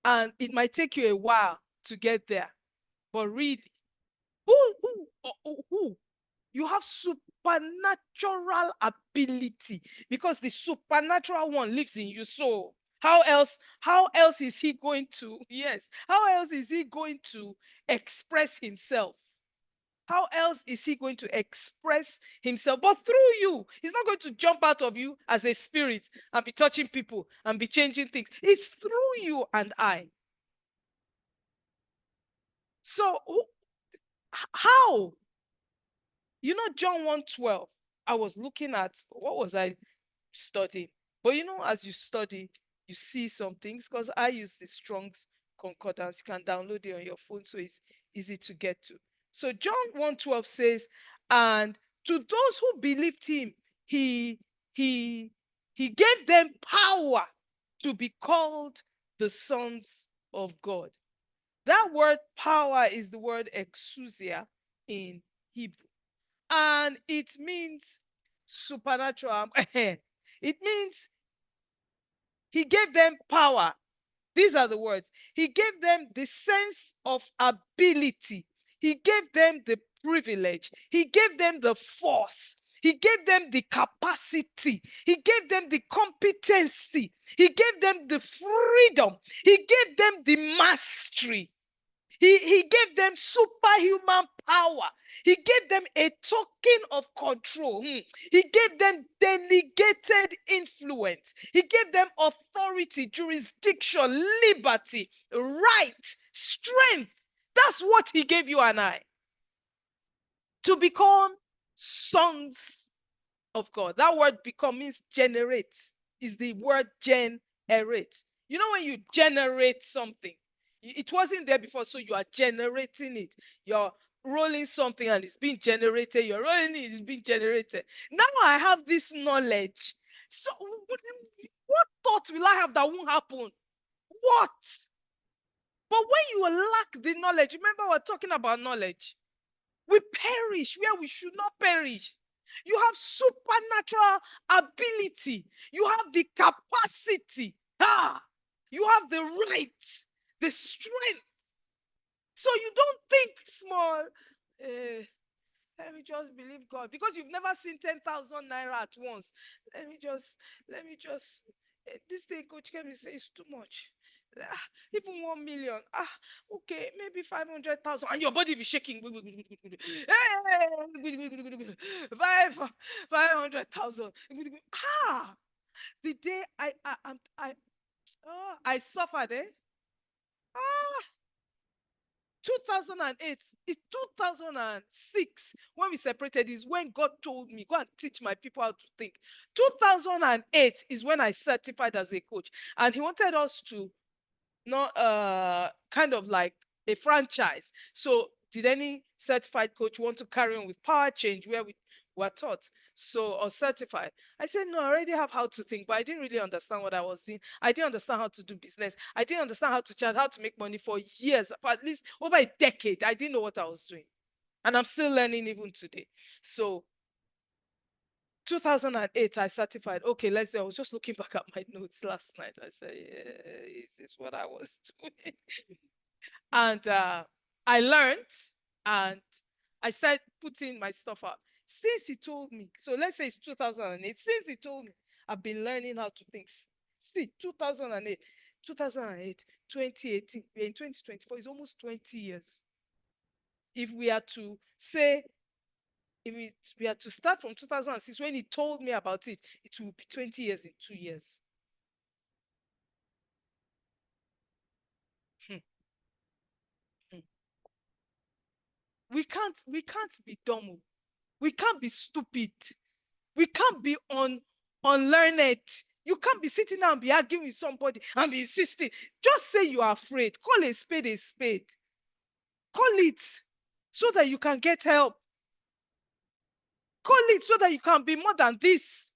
And it might take you a while to get there. But really, who? You have supernatural ability, because the supernatural one lives in you. So how else is he going to, how else is he going to express himself? How else is he going to express himself? But through you. He's not going to jump out of you as a spirit and be touching people and be changing things. It's through you and I. So how? You know, John 1:12, I was looking at, what was I studying? But you know, as you study, you see some things, because I use the Strong's Concordance. You can download it on your phone, so it's easy to get to. So John 1:12 says, and to those who believed him, he gave them power to be called the sons of God. That word power is the word exousia in Hebrew. And it means supernatural. It means he gave them power. These are the words. He gave them the sense of ability. He gave them the privilege. He gave them the force. He gave them the capacity. He gave them the competency. He gave them the freedom. He gave them the mastery. He gave them superhuman power. He gave them a token of control. He gave them delegated influence. He gave them authority, jurisdiction, liberty, right, strength. That's what he gave you and I. To become sons of God. That word become means generate. Is the word generate. You know when you generate something, it wasn't there before, so you are generating it. You're rolling something and it's being generated. You're rolling it, it's being generated. Now I have this knowledge. So what thought will I have that won't happen? What? But when you lack the knowledge, remember we're talking about knowledge. We perish where we should not perish. You have supernatural ability. You have the capacity. You have the right, the strength. So you don't think small. Let me just believe God. Because you've never seen 10,000 naira at once. Let me just, this thing Coach Kemi says is too much. Even 1 million. Okay, maybe 500,000. And your body be shaking. 500,000. The day I suffered, 2008, it's 2006 when we separated is when God told me, go and teach my people how to think. 2008 is when I certified as a coach. And he wanted us to not kind of like a franchise. So did any certified coach want to carry on with Power Change where we were taught? So, or certified. I said, no, I already have how to think, but I didn't really understand what I was doing. I didn't understand how to do business. I didn't understand how to charge, how to make money for years, for at least over a decade. I didn't know what I was doing. And I'm still learning even today. So 2008, I certified. Okay, let's say I was just looking back at my notes last night. I said, yeah, is this what I was doing? And I learned and I started putting my stuff out. Since he told me, so let's say it's 2008, since he told me, I've been learning how to think. See, 2008, 2018, we're in 2024, it's almost 20 years. If we are to say, if we are to start from 2006, when he told me about it, it will be 20 years in 2 years. We can't be dumb. We can't be stupid. We can't be unlearned. You can't be sitting down and be arguing with somebody and be insisting. Just say you are afraid. Call a spade a spade. Call it so that you can get help. Call it so that you can be more than this.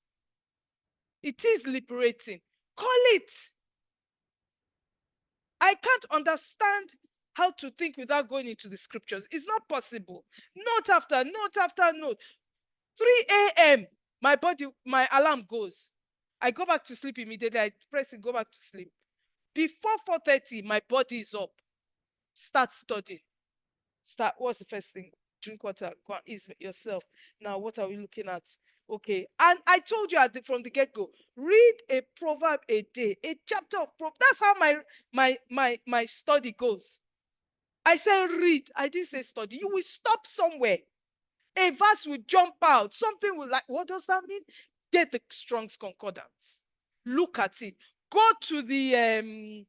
It is liberating. Call it. I can't understand how to think without going into the scriptures. It's not possible. Note after note after note. 3 a.m. my alarm goes. I go back to sleep immediately. I press it, go back to sleep. Before 4:30, my body is up. Start studying. What's the first thing? Drink water. Go and ease yourself. Now, what are we looking at? Okay. And I told you from the get-go, read a proverb a day, a chapter of proverb. That's how my study goes. I said read. I didn't say study. You will stop somewhere. A verse will jump out. Something will like, what does that mean? Get the Strong's Concordance. Look at it. Go to the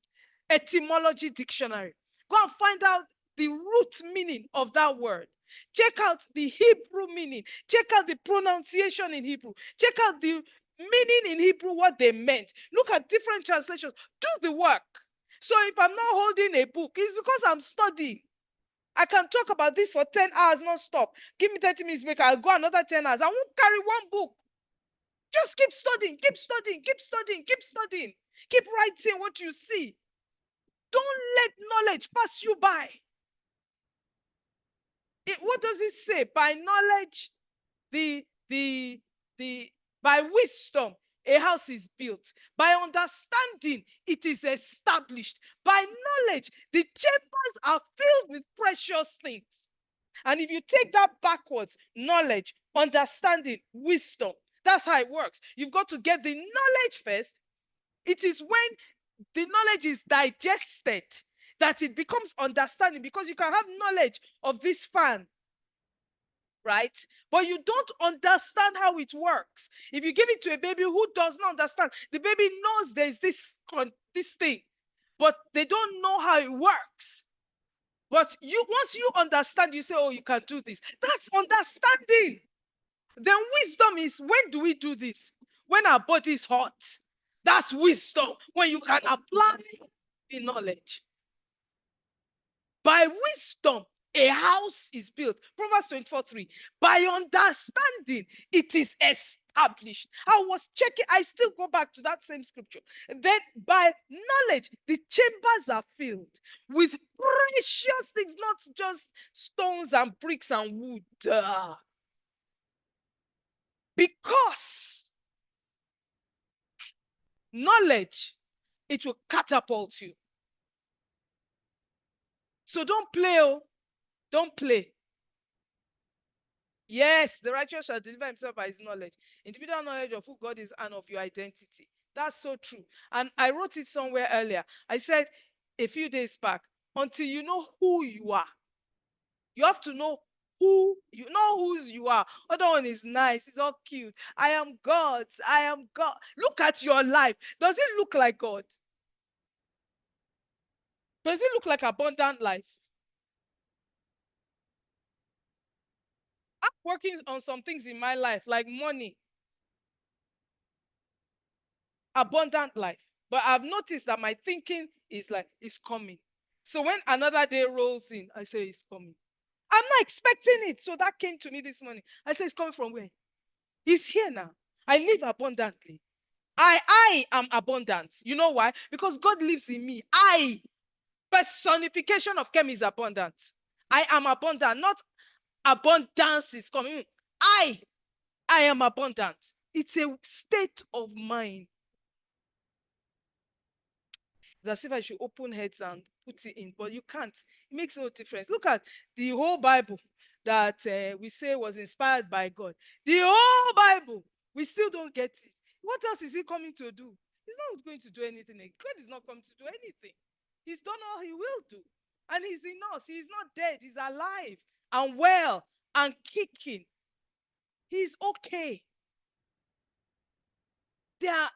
etymology dictionary. Go and find out the root meaning of that word. Check out the Hebrew meaning. Check out the pronunciation in Hebrew. Check out the meaning in Hebrew, what they meant. Look at different translations. Do the work. So if I'm not holding a book, it's because I'm studying. I can talk about this for 10 hours non-stop. Give me 30 minutes break. I'll go another 10 hours. I won't carry one book. Just keep studying, keep studying, keep studying, keep studying. Keep writing what you see. Don't let knowledge pass you by. What does it say? By knowledge, by wisdom, a house is built. By understanding, it is established. By knowledge, the chambers are filled with precious things. And if you take that backwards, knowledge, understanding, wisdom, that's how it works. You've got to get the knowledge first. It is when the knowledge is digested that it becomes understanding, because you can have knowledge of this fan right? But you don't understand how it works. If you give it to a baby who does not understand, the baby knows there's this thing, but they don't know how it works. But once you understand, you say, oh, you can do this. That's understanding. Then wisdom is, when do we do this? When our body is hot. That's wisdom. When you can apply the knowledge. By wisdom, a house is built. Proverbs 24:3. By understanding, it is established. I was checking, I still go back to that same scripture. Then by knowledge, the chambers are filled with precious things, not just stones and bricks and wood. Because knowledge, it will catapult you. So don't play, oh. Don't play. Yes, the righteous shall deliver himself by his knowledge. Individual knowledge of who God is and of your identity. That's so true. And I wrote it somewhere earlier. I said a few days back, until you know who you are, you have to know who you know whose you are. Other one is nice, it's all cute. I am God's. I am God. Look at your life. Does it look like God? Does it look like abundant life? I'm working on some things in my life, like money, abundant life. But I've noticed that my thinking is like, it's coming. So when another day rolls in, I say, it's coming. I'm not expecting it. So that came to me this morning. I say, it's coming from where? It's here now. I live abundantly. I am abundant. You know why? Because God lives in me. Personification of Kemi is abundant. I am abundant, not abundance is coming. I am abundant. It's a state of mind. It's as if I should open heads and put it in, but you can't. It makes no difference. Look at the whole Bible that we say was inspired by God. The whole Bible, we still don't get it. What else is he coming to do? He's not going to do anything. God is not coming to do anything. He's done all he will do. And he's in us. He's not dead. He's alive and well and kicking. He's okay. There are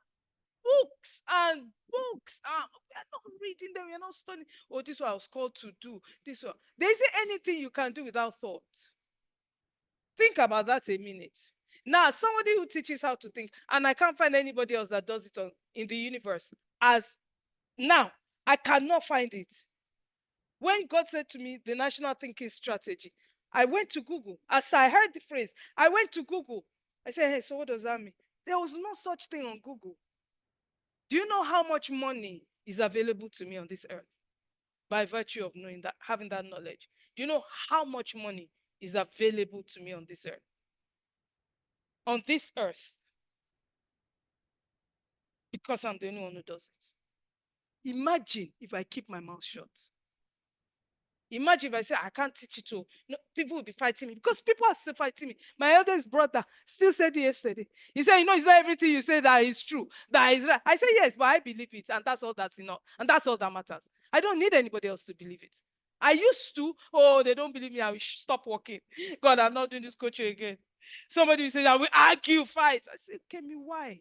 books and books. We are not reading them. We are not studying. Oh, this is what I was called to do. This one. There isn't anything you can do without thought. Think about that a minute. Now, somebody who teaches how to think, and I can't find anybody else that does it in the universe. As now, I cannot find it. When God said to me, the National Thinking Strategy, I went to Google. As I heard the phrase, I went to Google. I said, hey, so what does that mean? There was no such thing on Google. Do you know how much money is available to me on this earth by virtue of knowing that, having that knowledge? Do you know how much money is available to me on this earth? On this earth. Because I'm the only one who does it. Imagine if I keep my mouth shut. Imagine if I say, I can't teach it to, no, people will be fighting me because people are still fighting me. My eldest brother still said it yesterday. He said, you know, it's not everything you say that is true, that is right. I said, yes, but I believe it. And that's all that's enough. And that's all that matters. I don't need anybody else to believe it. I used to, oh, they don't believe me. I will stop working. God, I'm not doing this coaching again. Somebody will say, I will argue, fight. I said, Kemi, why?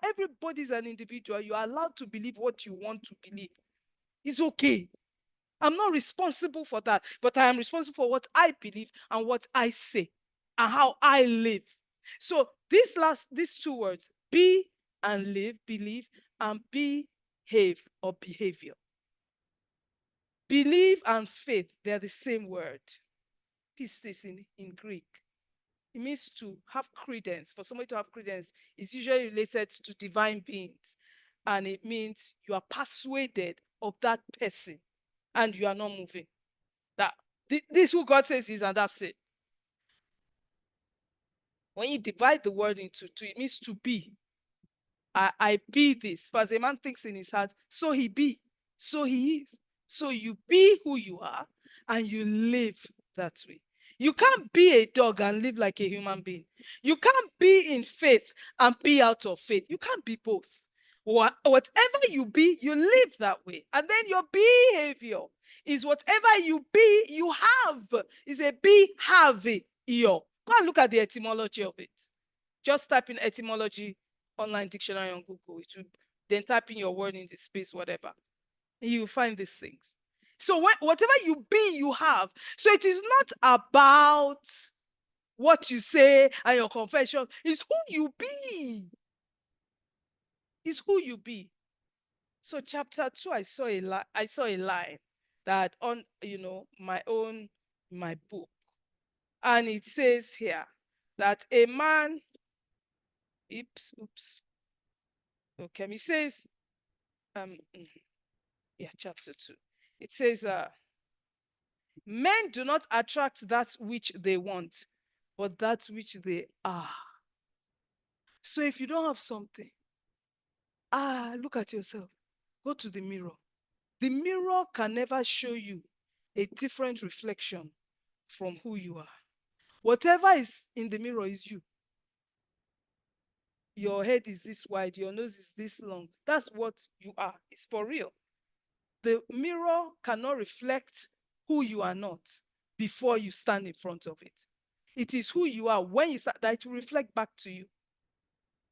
Everybody's an individual. You are allowed to believe what you want to believe. It's okay. I'm not responsible for that, but I am responsible for what I believe and what I say and how I live. So these two words, be and live, believe, and behave or behavior. Believe and faith, they're the same word. Pistis in Greek. It means to have credence. For somebody to have credence, it's usually related to divine beings. And it means you are persuaded of that person and you are not moving. That this is who God says is, and that's it. When you divide the word into two, it means to be. I be this. For as a man thinks in his heart, so he be, so he is. So you be who you are, and you live that way. You can't be a dog and live like a human being. You can't be in faith and be out of faith. You can't be both. Whatever you be, you live that way. And then your behavior is whatever you be, you have. Is a be have it. Iyo. Go and look at the etymology of it. Just type in etymology online dictionary on Google. Then type in your word in the space, whatever. And you will find these things. So whatever you be, you have. So it is not about what you say and your confession. It's who you be. It's who you be. So chapter 2, I saw a line that on my book, and it says here that a man. Oops. Okay, it says, chapter 2. It says, men do not attract that which they want, but that which they are. So if you don't have something, look at yourself. Go to the mirror. The mirror can never show you a different reflection from who you are. Whatever is in the mirror is you. Your head is this wide, your nose is this long. That's what you are. It's for real. The mirror cannot reflect who you are not before you stand in front of it. It is who you are when you start that it will reflect back to you.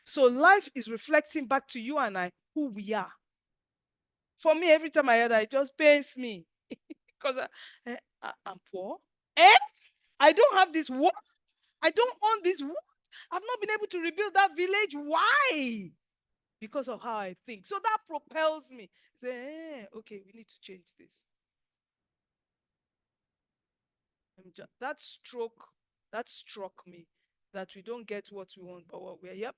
So life is reflecting back to you and I who we are. For me, every time I hear that, it just pains me because I'm poor. I don't have this. What? I don't own this. What? I've not been able to rebuild that village. Why? Because of how I think. So that propels me. Say, okay, we need to change this. That struck me that we don't get what we want, but what we're. Yep.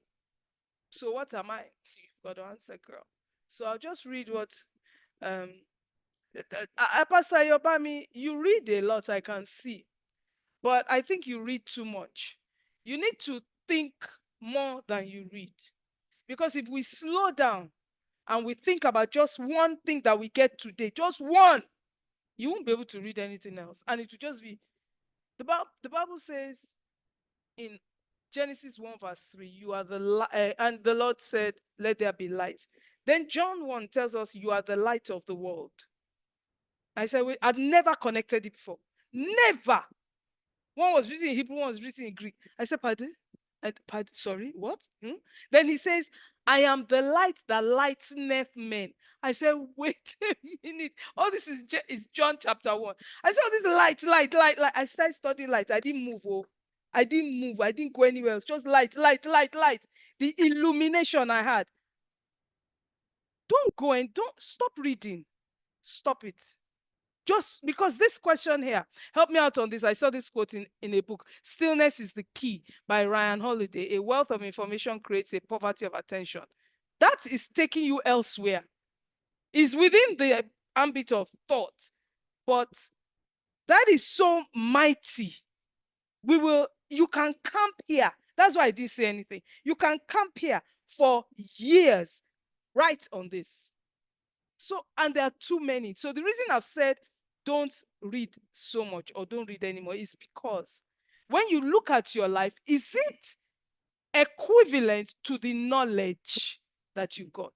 So what am I? You've got to answer, girl. So I'll just read what Pastor Yobami, you read a lot, I can see. But I think you read too much. You need to think more than you read. Because if we slow down and we think about just one thing that we get today, just one, you won't be able to read anything else. And it will just be, the Bible says in Genesis 1 verse 3, you are the light, and the Lord said, let there be light. Then John 1 tells us you are the light of the world. I said, wait, I've never connected it before. Never. One was written in Hebrew, one was written in Greek. I said, pardon? Sorry, what? Then he says, I am the light that lighteneth men. I said, wait a minute. All this is John chapter 1. I said, this light. I started studying light. I didn't move. I didn't move. I didn't go anywhere else. Just light. The illumination I had. Don't go and don't stop reading. Stop it. Just because this question here, help me out on this. I saw this quote in a book. Stillness is the key by Ryan Holiday. A wealth of information creates a poverty of attention. That is taking you elsewhere. It's within the ambit of thought, but that is so mighty. You can camp here. That's why I didn't say anything. You can camp here for years right on this. So, and there are too many. So the reason I've said don't read so much or don't read anymore is because when you look at your life, is it equivalent to the knowledge that you got?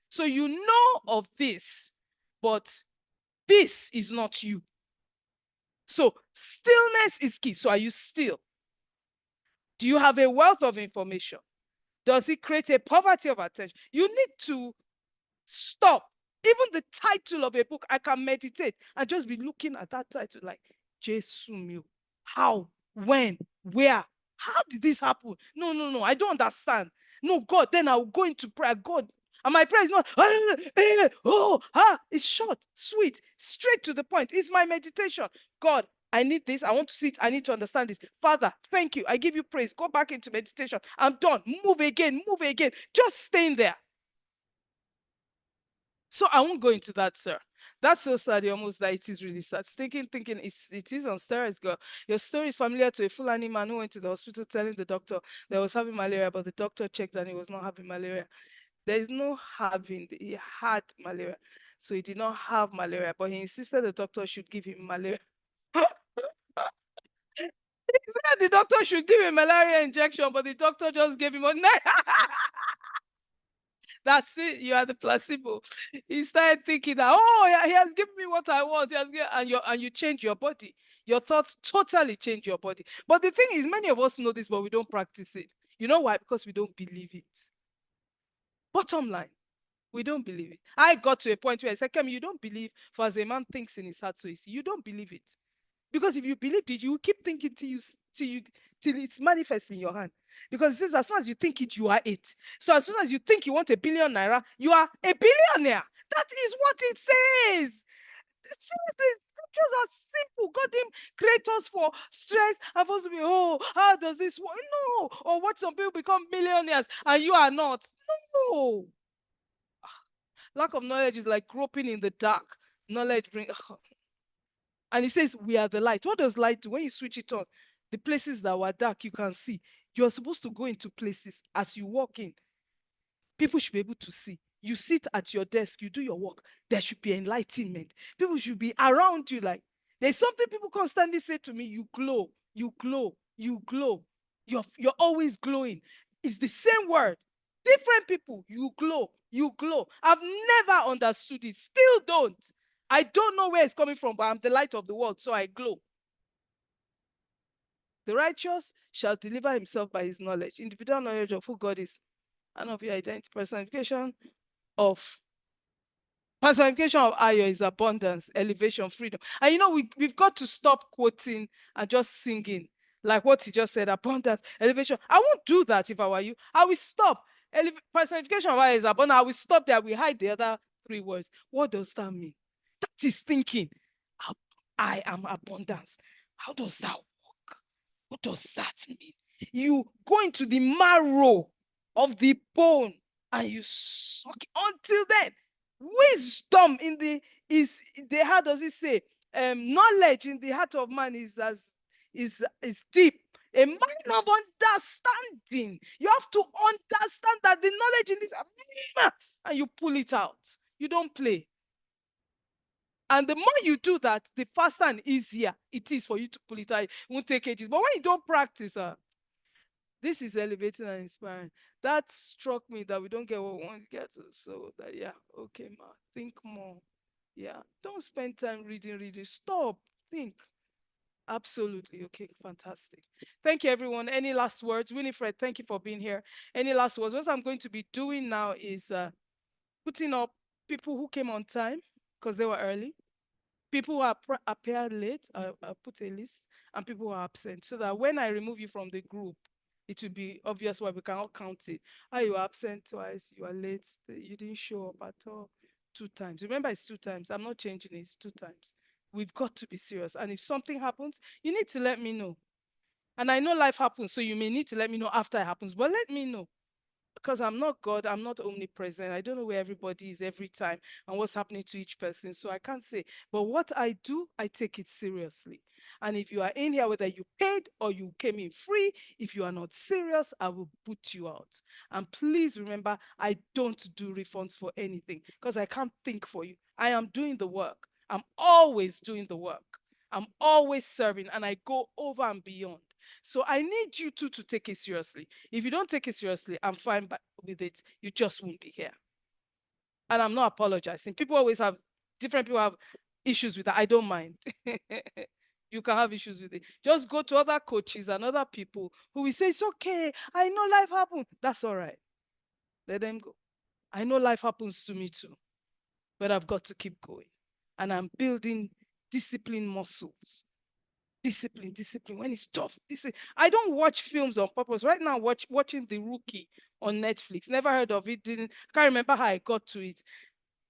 So you know of this, but this is not you. So stillness is key. So are you still? Do you have a wealth of information? Does it create a poverty of attention? You need to stop. Even the title of a book, I can meditate and just be looking at that title like, Jesu, how, when, where, how did this happen? No, I don't understand. No, God, then I'll go into prayer. God, and my prayer is not, it's short, sweet, straight to the point. It's my meditation. God, I need this. I want to see it. I need to understand this. Father, thank you. I give you praise. Go back into meditation. I'm done. Move again. Just staying there. So I won't go into that, sir. That's so sad, almost that it is really sad. Thinking it is on steroids, girl. Your story is familiar to a Fulani man who went to the hospital telling the doctor that he was having malaria, but the doctor checked and he was not having malaria. There is no having, he had malaria. So he did not have malaria, but he insisted the doctor should give him malaria. He said the doctor should give him malaria injection, but the doctor just gave him a That's it. You are the placebo. You started thinking that, oh, yeah, he has given me what I want. He has given, and you change your body. Your thoughts totally change your body. But the thing is, many of us know this, but we don't practice it. You know why? Because we don't believe it. Bottom line, we don't believe it. I got to a point where I said, Kemi, you don't believe, for as a man thinks in his heart, so is he. You don't believe it. Because if you believed it, you will keep thinking till it's manifest in your hand. Because this, as soon as you think it, you are it. So as soon as you think you want a billion naira, you are a billionaire. That is what it says. Seriously, scriptures are simple. God didn't create us for stress. I'm supposed to be, oh, how does this work? No. Or watch some people become millionaires and you are not. No. Lack of knowledge is like groping in the dark. Knowledge brings. And he says, we are the light. What does light do? When you switch it on, the places that were dark, you can see. You're supposed to go into places as you walk in. People should be able to see. You sit at your desk, you do your work. There should be enlightenment. People should be around you. Like, there's something people constantly say to me, you glow, you glow, you glow. You're always glowing. It's the same word. Different people, you glow, you glow. I've never understood it. Still don't. I don't know where it's coming from, but I'm the light of the world, so I glow. The righteous shall deliver himself by his knowledge, individual knowledge of who God is, and of your identity, personification of Ayo is abundance, elevation, freedom. And you know, we've got to stop quoting and just singing, like what he just said, abundance, elevation. I won't do that if I were you. I will stop. Personification of Ayo is abundance. I will stop there. We hide the other three words. What does that mean? That is thinking. I am abundance. How does that work? What does that mean? You go into the marrow of the bone and you suck it. Until then, wisdom in the how does it say? Knowledge in the heart of man is deep. A mind of understanding. You have to understand that the knowledge in this, and you pull it out. You don't play. And the more you do that, the faster and easier it is for you to pull it out. It won't take ages. But when you don't practice, this is elevating and inspiring. That struck me that we don't get what we want to get to. So that, yeah, okay, ma, think more. Yeah, don't spend time reading. Stop, think. Absolutely. Okay, fantastic. Thank you, everyone. Any last words? Winifred, thank you for being here. Any last words? What I'm going to be doing now is putting up people who came on time because they were early. People who appeared late, I put a list, and people who are absent, so that when I remove you from the group, it will be obvious why we cannot count it. You are absent twice, you are late, you didn't show up at all 2 times. Remember, it's 2 times. I'm not changing it, it's 2 times. We've got to be serious. And if something happens, you need to let me know. And I know life happens, so you may need to let me know after it happens, but let me know. Because I'm not God, I'm not omnipresent. I don't know where everybody is every time and what's happening to each person. So I can't say. But what I do, I take it seriously. And if you are in here, whether you paid or you came in free, if you are not serious, I will boot you out. And please remember, I don't do refunds for anything because I can't think for you. I am doing the work. I'm always doing the work. I'm always serving and I go over and beyond. So I need you two to take it seriously. If you don't take it seriously, I'm fine with it. You just won't be here. And I'm not apologizing. Different people have issues with that. I don't mind. You can have issues with it. Just go to other coaches and other people who will say, it's okay. I know life happens. That's all right. Let them go. I know life happens to me too. But I've got to keep going. And I'm building discipline muscles. Discipline. When it's tough. I don't watch films on purpose. Right now, watching The Rookie on Netflix. Never heard of it. Can't remember how I got to it.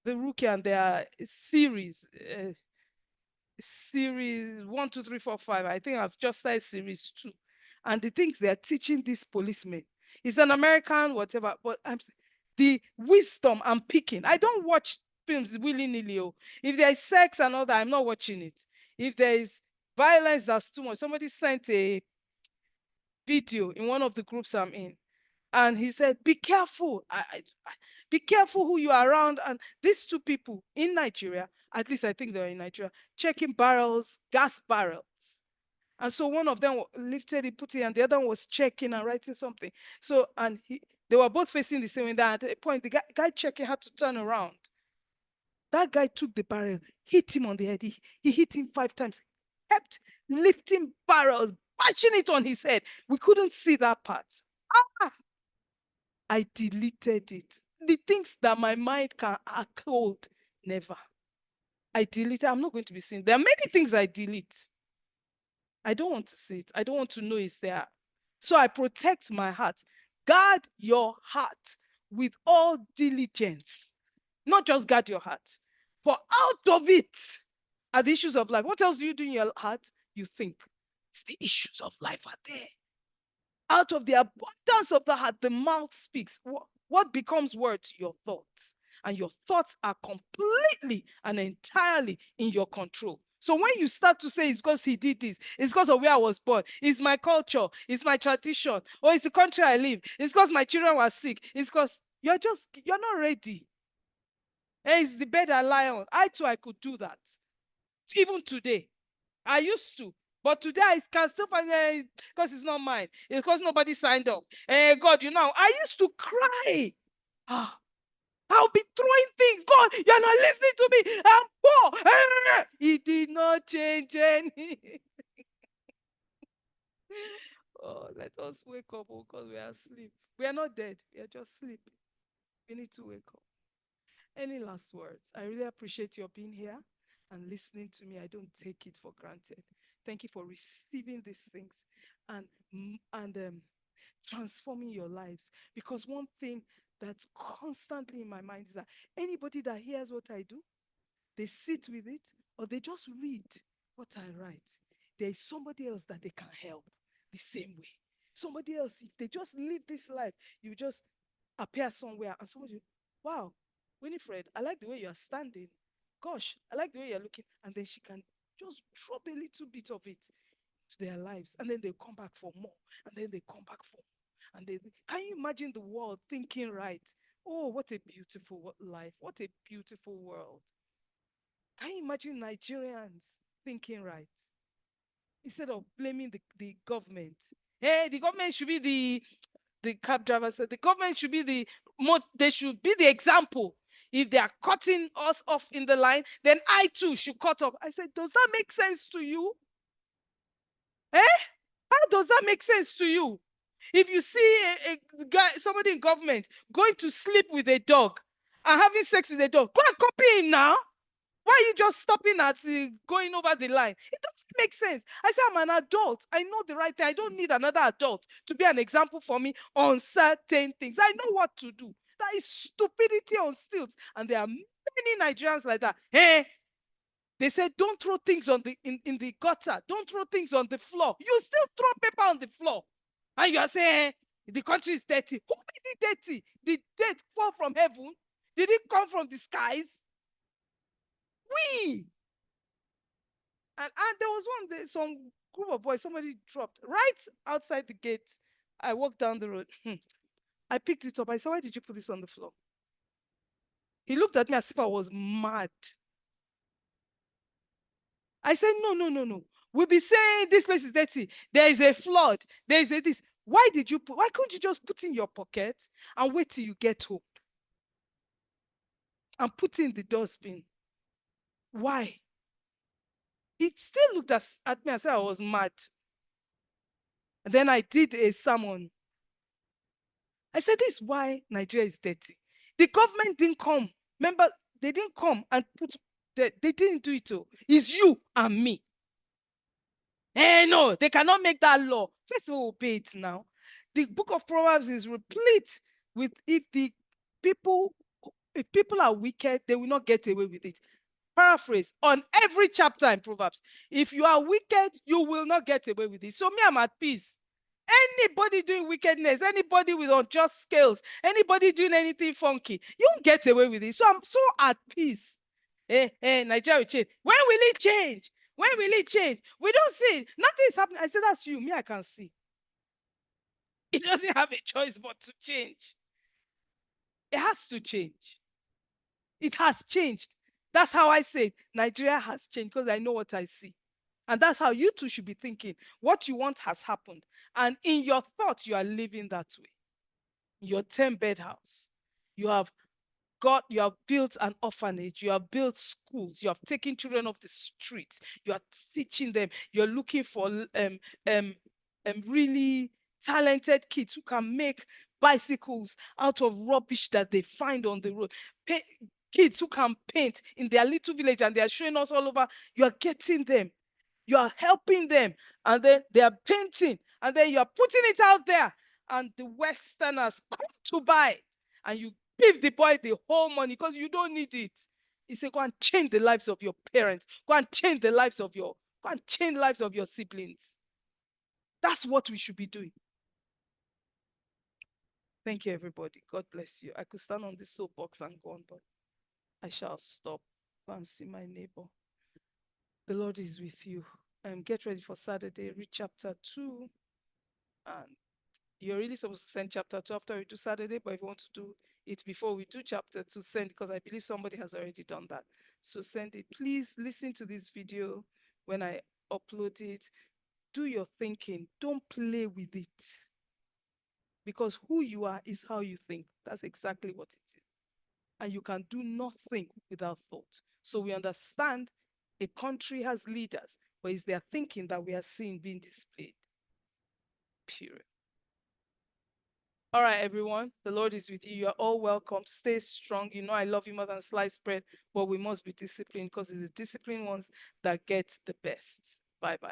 The Rookie and their series 1, 2, 3, 4, 5. I think I've just started series 2. And the things they're teaching these policemen. It's an American, whatever, but the wisdom I'm picking. I don't watch films willy-nilly. If there's sex and all that, I'm not watching it. If there is violence, that's too much. Somebody sent a video in one of the groups I'm in, and he said, be careful. Be careful who you are around. And these 2 people in Nigeria, at least I think they're in Nigeria, checking barrels, gas barrels. And so one of them lifted it, put it, and the other one was checking and writing something. So, and They were both facing the same window. At a point, the guy checking had to turn around. That guy took the barrel, hit him on the head. He hit him 5 times, kept lifting barrels, bashing it on his head. We couldn't see that part. I deleted it. The things that my mind can hold, never. I deleted. I'm not going to be seen. There are many things I delete. I don't want to see it. I don't want to know it's there. So I protect my heart. Guard your heart with all diligence. Not just guard your heart. For out of it are the issues of life. What else do you do in your heart? You think. It's the issues of life are there. Out of the abundance of the heart, the mouth speaks. What becomes words? Your thoughts. And your thoughts are completely and entirely in your control. So when you start to say it's because he did this, it's because of where I was born, it's my culture, it's my tradition, or it's the country I live, it's because my children were sick, it's because you're not ready. Hey, it's the bed I lie on. I could do that. Even today. I used to. But today I can still find it because it's not mine. It's because nobody signed up. God, I used to cry. I'll be throwing things. God, you're not listening to me. I'm poor. It did not change anything. Oh, let us wake up because we are asleep. We are not dead. We are just sleeping. We need to wake up. Any last words? I really appreciate your being here and listening to me. I don't take it for granted. Thank you for receiving these things and transforming your lives. Because one thing that's constantly in my mind is that anybody that hears what I do, they sit with it or they just read what I write. There is somebody else that they can help the same way. Somebody else, if they just live this life, you just appear somewhere and somebody, wow, Winifred, I like the way you're standing. Gosh, I like the way you're looking. And then she can just drop a little bit of it to their lives. And then they come back for more. And then they come back for more. And can you imagine the world thinking right? Oh, what a beautiful life. What a beautiful world. Can you imagine Nigerians thinking right? Instead of blaming the government. Hey, the government should be the cab driver said, the government should be they should be the example. If they are cutting us off in the line, then I too should cut off. I said, does that make sense to you? How does that make sense to you? If you see a guy, somebody in government going to sleep with a dog and having sex with a dog, go and copy him now. Why are you just stopping at going over the line? It doesn't make sense. I say I'm an adult. I know the right thing. I don't need another adult to be an example for me on certain things. I know what to do. That is stupidity on stilts. And there are many Nigerians like that. Hey, they said, don't throw things on in the gutter. Don't throw things on the floor. You still throw paper on the floor. And you are saying, the country is dirty. Who made it dirty? Did dirt fall from heaven? Did it come from the skies? We. And there was some group of boys, somebody dropped right outside the gate. I walked down the road. I picked it up. I said, why did you put this on the floor? He looked at me as if I was mad. I said, no. We'll be saying this place is dirty. There is a flood. There is this. Why couldn't you just put in your pocket and wait till you get home? And put in the dustbin. Why? He still looked at me and said I was mad. And then I did a sermon. I said, this is why Nigeria is dirty. The government didn't come. Remember, they didn't come and they didn't do it all. It's you and me. No, they cannot make that law. First of all, obey it now. The book of Proverbs is replete with if people are wicked, they will not get away with it. Paraphrase on every chapter in Proverbs. If you are wicked, you will not get away with it. So me, I'm at peace. Anybody doing wickedness, anybody with unjust scales, anybody doing anything funky, you won't get away with it. So I'm so at peace. Nigeria will change. When will it change? When will it change? We don't see it. Nothing is happening. I said, that's you. Me, I can see. It doesn't have a choice but to change. It has to change. It has changed. That's how I say it. Nigeria has changed because I know what I see. And that's how you too should be thinking. What you want has happened. And in your thoughts, you are living that way. your 10-bed house. You have built an orphanage, you have built schools, you have taken children off the streets, you are teaching them, you're looking for really talented kids who can make bicycles out of rubbish that they find on the road. Kids who can paint in their little village, and they are showing us all over. You are getting them, you are helping them, and then they are painting, and then you are putting it out there, and the Westerners come to buy, and you give the boy the whole money because you don't need it. He said, go and change the lives of your parents. Go and change the lives of your siblings. That's what we should be doing. Thank you, everybody. God bless you. I could stand on this soapbox and go on, but I shall stop. Go and see my neighbor. The Lord is with you. Get ready for Saturday. Read chapter 2. And you're really supposed to send chapter 2 after we do Saturday, but if you want to do it before we do chapter 2, send, because I believe somebody has already done that. So send it. Please listen to this video when I upload it. Do your thinking. Don't play with it. Because who you are is how you think. That's exactly what it is. And you can do nothing without thought. So we understand a country has leaders, but it's their thinking that we are seeing being displayed. Period. All right, everyone. The Lord is with you. You are all welcome. Stay strong. You know I love you more than sliced bread, but we must be disciplined, because it's the disciplined ones that get the best. Bye-bye.